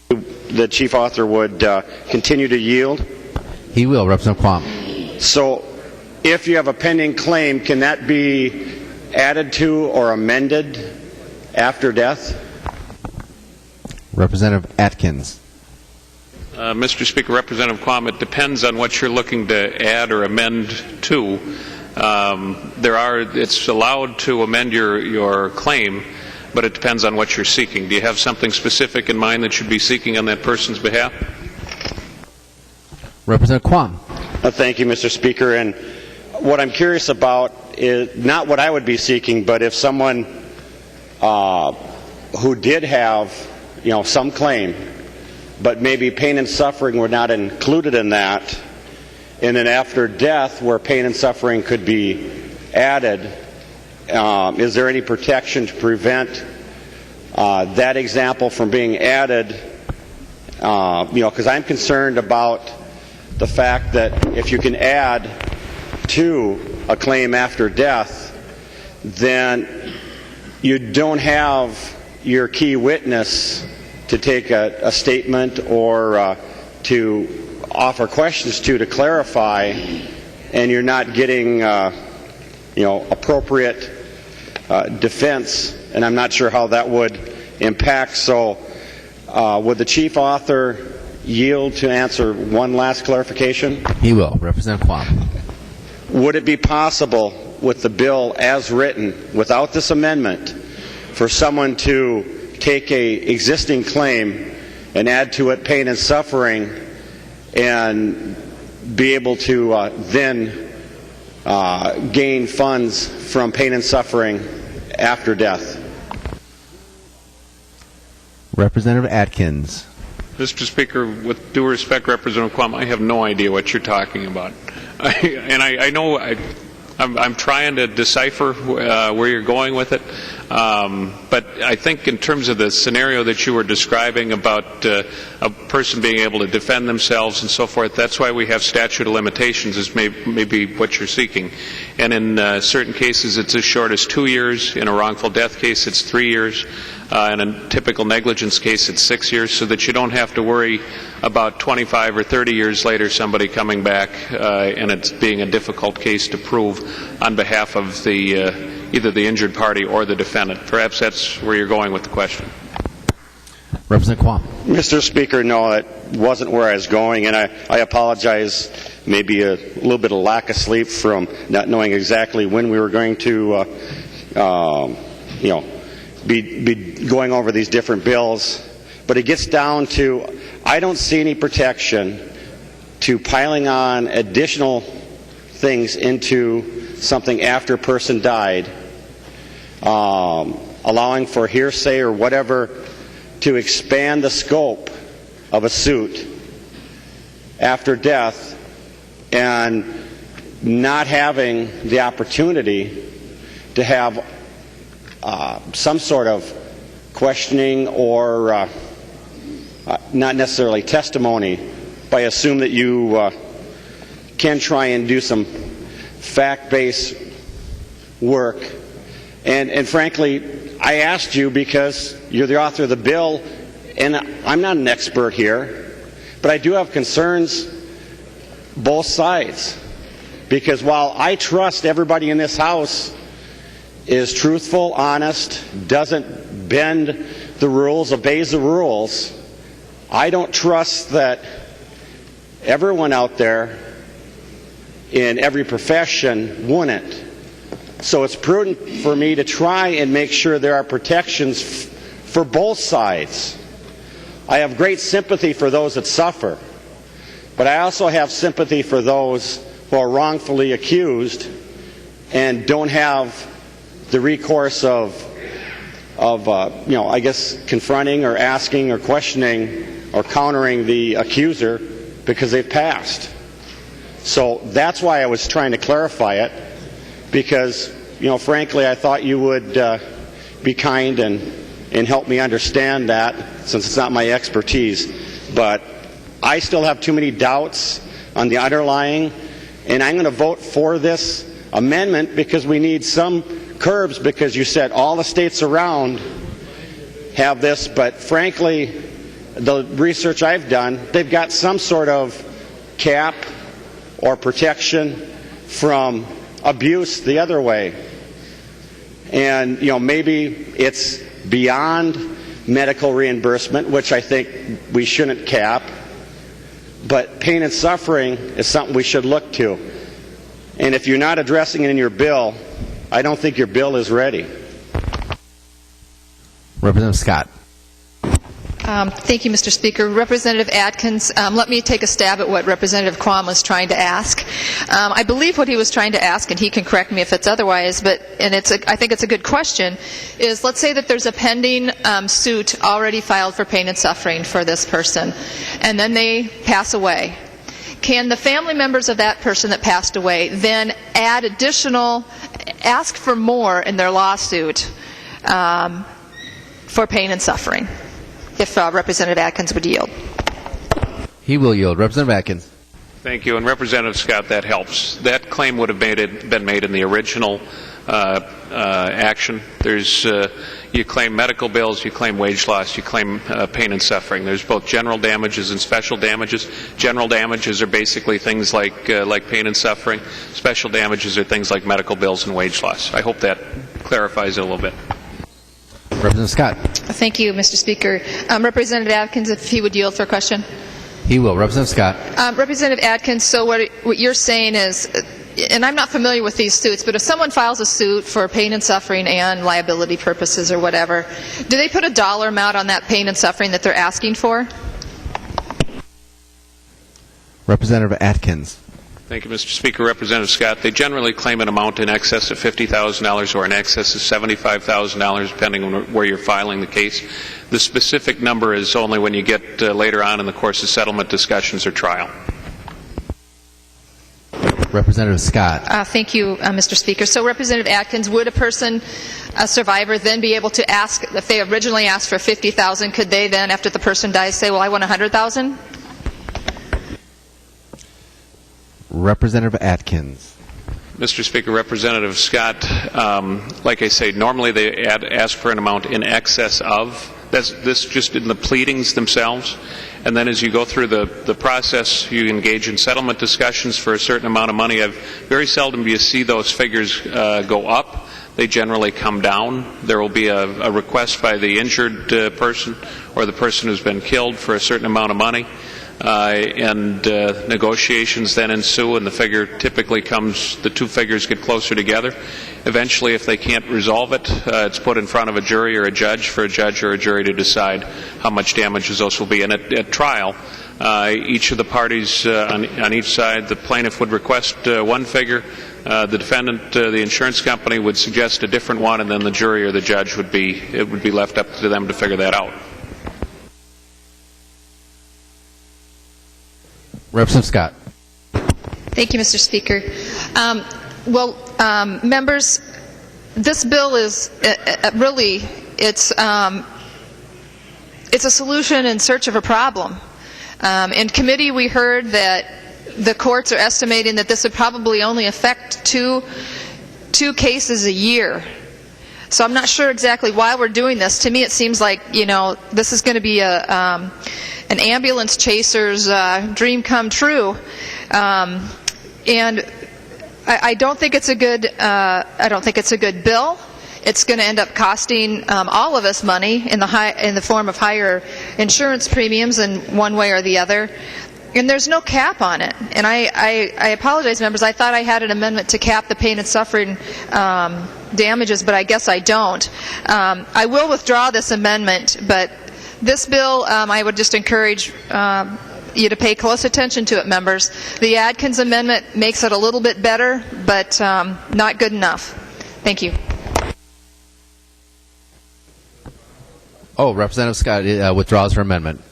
The chief author would continue to yield. He will. Representative Quam. So if you have a pending claim, can that be added to or amended after death? Representative Atkins. Mr. Speaker, Representative Quam, it depends on what you're looking to add or amend to. It's allowed to amend your claim, but it depends on what you're seeking. Do you have something specific in mind that you'd be seeking on that person's behalf? Representative Quam. Thank you, Mr. Speaker. And what I'm curious about is not what I would be seeking, but if someone who did have, some claim, but maybe pain and suffering were not included in that, and then after death, where pain and suffering could be added, is there any protection to prevent that example from being added? Because I'm concerned about the fact that if you can add to a claim after death, then you don't have your key witness to take a statement or to offer questions to clarify, and you're not getting appropriate defense, and I'm not sure how that would impact. So would the chief author yield to answer one last clarification? He will. Representative Quam. Would it be possible with the bill as written, without this amendment, for someone to take a existing claim and add to it pain and suffering and be able to then gain funds from pain and suffering after death? Representative Atkins. Mr. Speaker, with due respect, Representative Quam, I have no idea what you're talking about. I know I'm trying to decipher where you're going with it, but I think in terms of the scenario that you were describing about a person being able to defend themselves and so forth, that's why we have statute of limitations, is maybe what you're seeking. And in certain cases it's as short as 2 years. In a wrongful death case it's 3 years. In a typical negligence case it's 6 years, so that you don't have to worry about 25 or 30 years later somebody coming back and it's being a difficult case to prove on behalf of the either the injured party or the defendant. Perhaps that's where you're going with the question. Representative Quam. Mr. Speaker, no, that wasn't where I was going, and I apologize. Maybe a little bit of lack of sleep from not knowing exactly when we were going to be going over these different bills. But it gets down to, I don't see any protection to piling on additional things into something after a person died, allowing for hearsay or whatever to expand the scope of a suit after death, and not having the opportunity to have some sort of questioning or not necessarily testimony, but I assume that you can try and do some fact-based work. And frankly, I asked you because you're the author of the bill, and I'm not an expert here, but I do have concerns both sides. Because while I trust everybody in this House is truthful, honest, doesn't bend the rules, obeys the rules, I don't trust that everyone out there in every profession wouldn't. So it's prudent for me to try and make sure there are protections for both sides. I have great sympathy for those that suffer, but I also have sympathy for those who are wrongfully accused and don't have the recourse of confronting or asking or questioning or countering the accuser because they've passed. So that's why I was trying to clarify it, because, frankly, I thought you would be kind and help me understand that, since it's not my expertise. But I still have too many doubts on the underlying, and I'm going to vote for this amendment because we need some curbs, because you said all the states around have this, but frankly, the research I've done, they've got some sort of cap or protection from abuse the other way. And, maybe it's beyond medical reimbursement, which I think we shouldn't cap, but pain and suffering is something we should look to. And if you're not addressing it in your bill, I don't think your bill is ready. Representative Scott. Thank you, Mr. Speaker. Representative Atkins, let me take a stab at what Representative Quam was trying to ask. I believe what he was trying to ask, and he can correct me if it's otherwise, I think it's a good question, is let's say that there's a pending suit already filed for pain and suffering for this person, and then they pass away. Can the family members of that person that passed away then add additional ask for more in their lawsuit for pain and suffering, if Representative Atkins would yield. He will yield. Representative Atkins. Thank you. And Representative Scott, that helps. That claim would have been made in the original action. There's you claim medical bills, you claim wage loss, you claim pain and suffering. There's both general damages and special damages. General damages are basically things like pain and suffering. Special damages are things like medical bills and wage loss. I hope that clarifies it a little bit. Representative Scott. Thank you, Mr. Speaker. Representative Atkins, if he would yield for a question. He will. Representative Scott. Representative Atkins, so what you're saying is, and I'm not familiar with these suits, but if someone files a suit for pain and suffering and liability purposes or whatever, do they put a dollar amount on that pain and suffering that they're asking for? Representative Atkins. Thank you, Mr. Speaker. Representative Scott, they generally claim an amount in excess of $50,000 or in excess of $75,000, depending on where you're filing the case. The specific number is only when you get later on in the course of settlement discussions or trial. Representative Scott. Thank you, Mr. Speaker. So, Representative Atkins, would a survivor, then be able to ask, if they originally asked for $50,000, could they then, after the person dies, say, well, I want $100,000? Representative Atkins. Mr. Speaker, Representative Scott, like I say, normally they ask for an amount in excess of. This just in the pleadings themselves. And then as you go through the process, you engage in settlement discussions for a certain amount of money. Very seldom do you see those figures go up. They generally come down. There will be a request by the injured person or the person who's been killed for a certain amount of money. And negotiations then ensue, and the figure typically the two figures get closer together. Eventually, if they can't resolve it, it's put in front of a jury or a judge for a judge or a jury to decide how much damages those will be. And at trial, each of the parties on each side, the plaintiff would request one figure, the defendant, the insurance company would suggest a different one, and then the jury or the judge would be left up to them to figure that out. Representative Scott. Thank you, Mr. Speaker. Members, this bill is really, it's a solution in search of a problem. In committee, we heard that the courts are estimating that this would probably only affect two cases a year. So I'm not sure exactly why we're doing this. To me, it seems like, this is going to be an ambulance chaser's dream come true, and I don't think it's a good. I don't think it's a good bill. It's going to end up costing all of us money in the form of higher insurance premiums in one way or the other. And there's no cap on it. And I apologize, members. I thought I had an amendment to cap the pain and suffering damages, but I guess I don't. I will withdraw this amendment, but this bill, I would just encourage you to pay close attention to it, members. The Atkins amendment makes it a little bit better, but not good enough. Thank you. Representative Scott withdraws her amendment.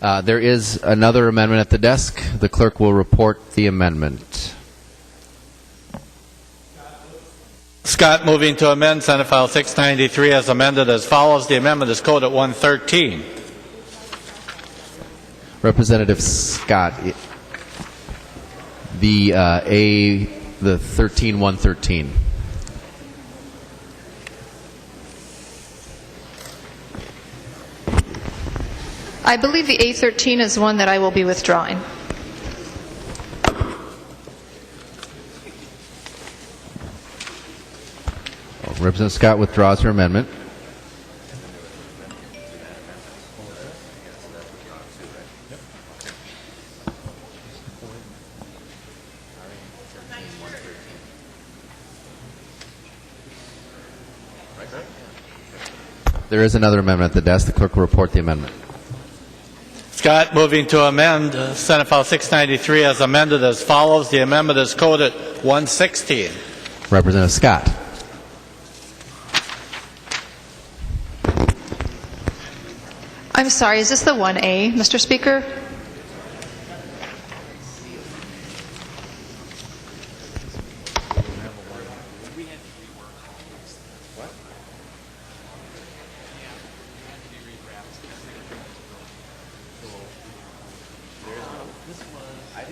There is another amendment at the desk. The clerk will report the amendment. Scott moving to amend Senate File 693 as amended as follows. The amendment is coded 113. Representative Scott, the 13113. I believe the A13 is one that I will be withdrawing. Representative Scott withdraws her amendment. There is another amendment at the desk. The clerk will report the amendment. Scott moving to amend Senate File 693 as amended as follows. The amendment is coded 116. Representative Scott. I'm sorry, is this the 1A, Mr. Speaker?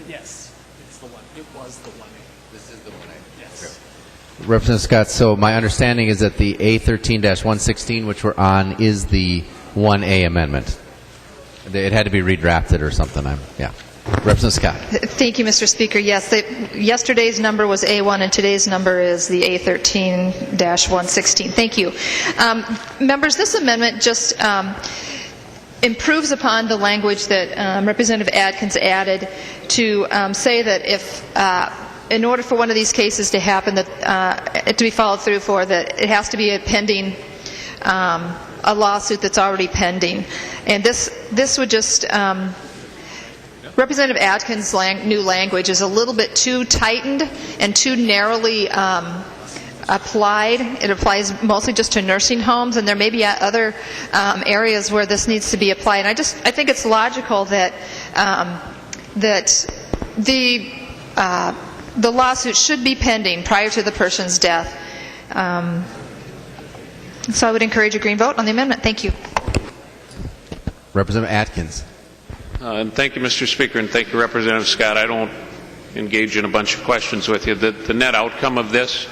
Yes, it's the one. It was the 1A. This is the 1A. Yes. Representative Scott, so my understanding is that the A13-116, which we're on, is the 1A amendment. It had to be redrafted or something. Yeah. Representative Scott. Thank you, Mr. Speaker. Yes, yesterday's number was A1 and today's number is the A13-116. Thank you. Members, this amendment just improves upon the language that Representative Atkins added to say that if in order for one of these cases to happen, that to be followed through for, that it has to be a pending a lawsuit that's already pending. And this would just Representative Atkins' new language is a little bit too tightened and too narrowly applied. It applies mostly just to nursing homes, and there may be other areas where this needs to be applied. And I think it's logical that the lawsuit should be pending prior to the person's death. So I would encourage a green vote on the amendment. Thank you. Representative Atkins. And thank you, Mr. Speaker, and thank you, Representative Scott. I don't engage in a bunch of questions with you. The net outcome of this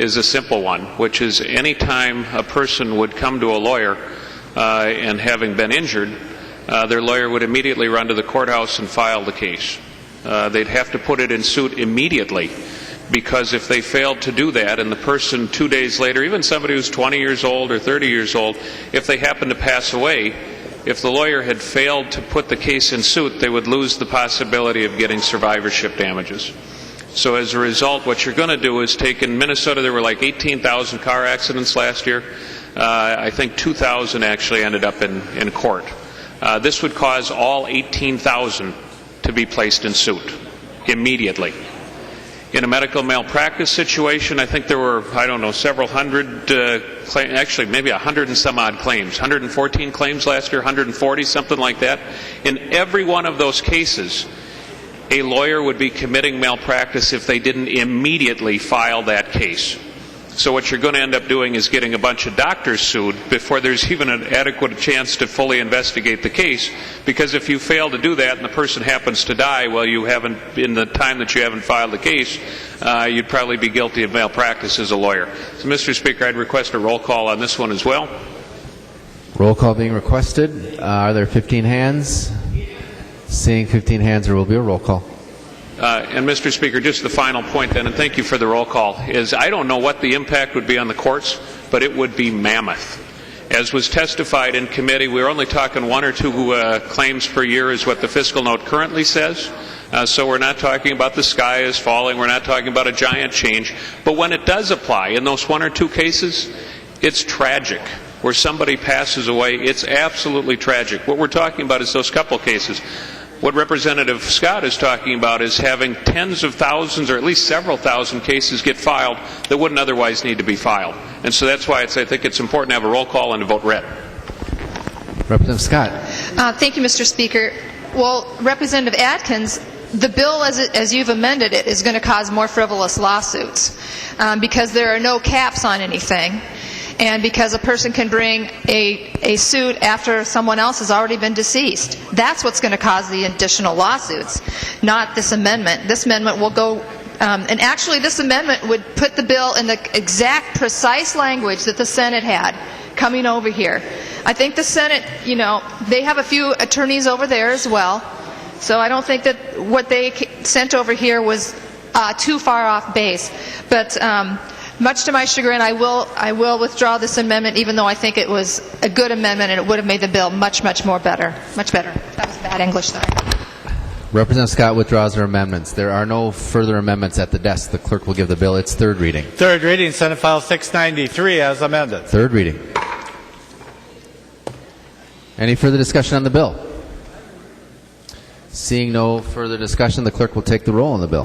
is a simple one, which is any time a person would come to a lawyer and having been injured, their lawyer would immediately run to the courthouse and file the case. They'd have to put it in suit immediately, because if they failed to do that and the person 2 days later, even somebody who's 20 years old or 30 years old, if they happen to pass away, if the lawyer had failed to put the case in suit, they would lose the possibility of getting survivorship damages. So as a result, what you're going to do is take, in Minnesota there were like 18,000 car accidents last year. I think 2,000 actually ended up in court. This would cause all 18,000 to be placed in suit immediately. In a medical malpractice situation, I think there were, several hundred actually maybe 100 and some odd claims, 114 claims last year, 140, something like that. In every one of those cases, a lawyer would be committing malpractice if they didn't immediately file that case. So what you're going to end up doing is getting a bunch of doctors sued before there's even an adequate chance to fully investigate the case, because if you fail to do that and the person happens to die while you haven't, in the time that you haven't filed the case, you'd probably be guilty of malpractice as a lawyer. So, Mr. Speaker, I'd request a roll call on this one as well. Roll call being requested. Are there 15 hands? Seeing 15 hands, there will be a roll call. And Mr. Speaker, just the final point then, and thank you for the roll call, is I don't know what the impact would be on the courts, but it would be mammoth. As was testified in committee, we're only talking 1 or 2 claims per year is what the fiscal note currently says. So we're not talking about the sky is falling, we're not talking about a giant change. But when it does apply, in those 1 or 2 cases, it's tragic. Where somebody passes away, it's absolutely tragic. What we're talking about is those couple cases. What Representative Scott is talking about is having tens of thousands or at least several thousand cases get filed that wouldn't otherwise need to be filed. And so that's why I think it's important to have a roll call and to vote red. Representative Scott. Thank you, Mr. Speaker. Well, Representative Atkins, the bill as you've amended it is going to cause more frivolous lawsuits because there are no caps on anything. And because a person can bring a suit after someone else has already been deceased. That's what's going to cause the additional lawsuits, not this amendment. This amendment will go, and actually this amendment would put the bill in the exact precise language that the Senate had coming over here. I think the Senate, they have a few attorneys over there as well, so I don't think that what they sent over here was too far off base. But much to my chagrin, I will withdraw this amendment, even though I think it was a good amendment and it would have made the bill much better. Much better. That was bad English, sorry. Representative Scott withdraws her amendments. There are no further amendments at the desk. The clerk will give the bill its third reading. Third reading, Senate File 693 as amended. Third reading. Any further discussion on the bill? Seeing no further discussion, the clerk will take the roll on the bill.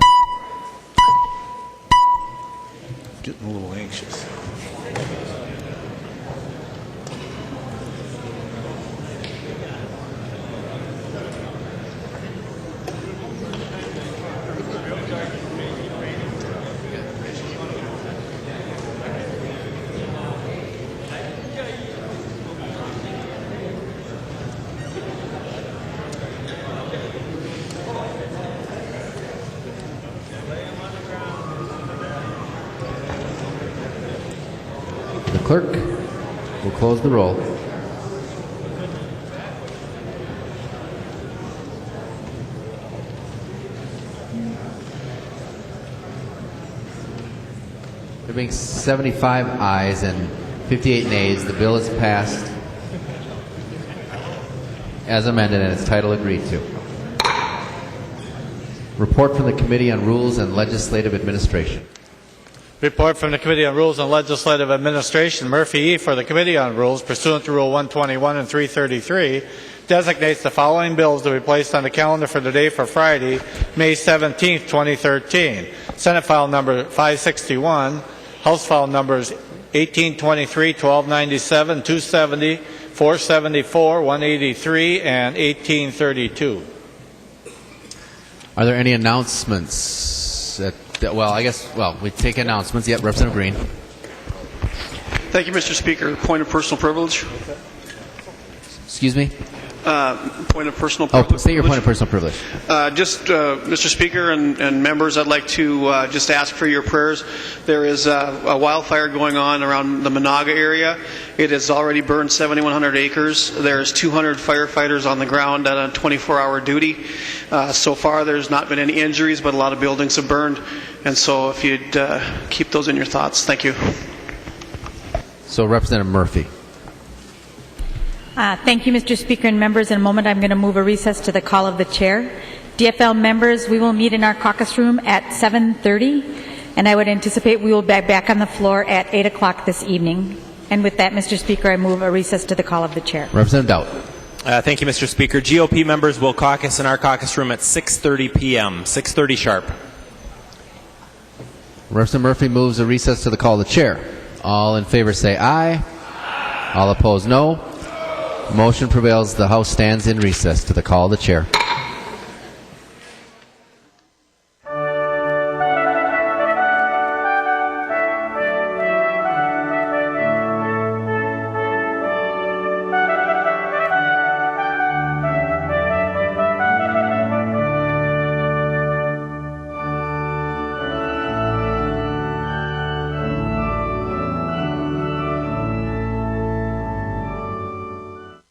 Getting a little anxious. clerk will close the roll. There being 75 ayes and 58 nays, the bill is passed as amended and its title agreed to. Report from the Committee on Rules and Legislative Administration. Report from the Committee on Rules and Legislative Administration. Murphy E. for the Committee on Rules, pursuant to Rule 121 and 333, designates the following bills to be placed on the calendar for the day for Friday, May 17, 2013. Senate File Number 561, House File Numbers 1823, 1297, 270, 474, 183, and 1832. Are there any announcements? We take announcements. Yep, Representative Green. Thank you, Mr. Speaker. Point of personal privilege. Excuse me? Point of personal privilege. State your point of personal privilege. Mr. Speaker and members, I'd like to just ask for your prayers. There is a wildfire going on around the Monaga area. It has already burned 7,100 acres. There's 200 firefighters on the ground on a 24-hour duty. So far, there's not been any injuries, but a lot of buildings have burned. And so if you'd keep those in your thoughts. Thank you. So, Representative Murphy. Thank you, Mr. Speaker and members. In a moment, I'm going to move a recess to the call of the chair. DFL members, we will meet in our caucus room at 7:30, and I would anticipate we will be back on the floor at 8 o'clock this evening. And with that, Mr. Speaker, I move a recess to the call of the chair. Representative Dowd. Thank you, Mr. Speaker. GOP members will caucus in our caucus room at 6:30 p.m., 6:30 sharp. Representative Murphy moves a recess to the call of the chair. All in favor say aye. All opposed, no. Motion prevails. The House stands in recess to the call of the chair.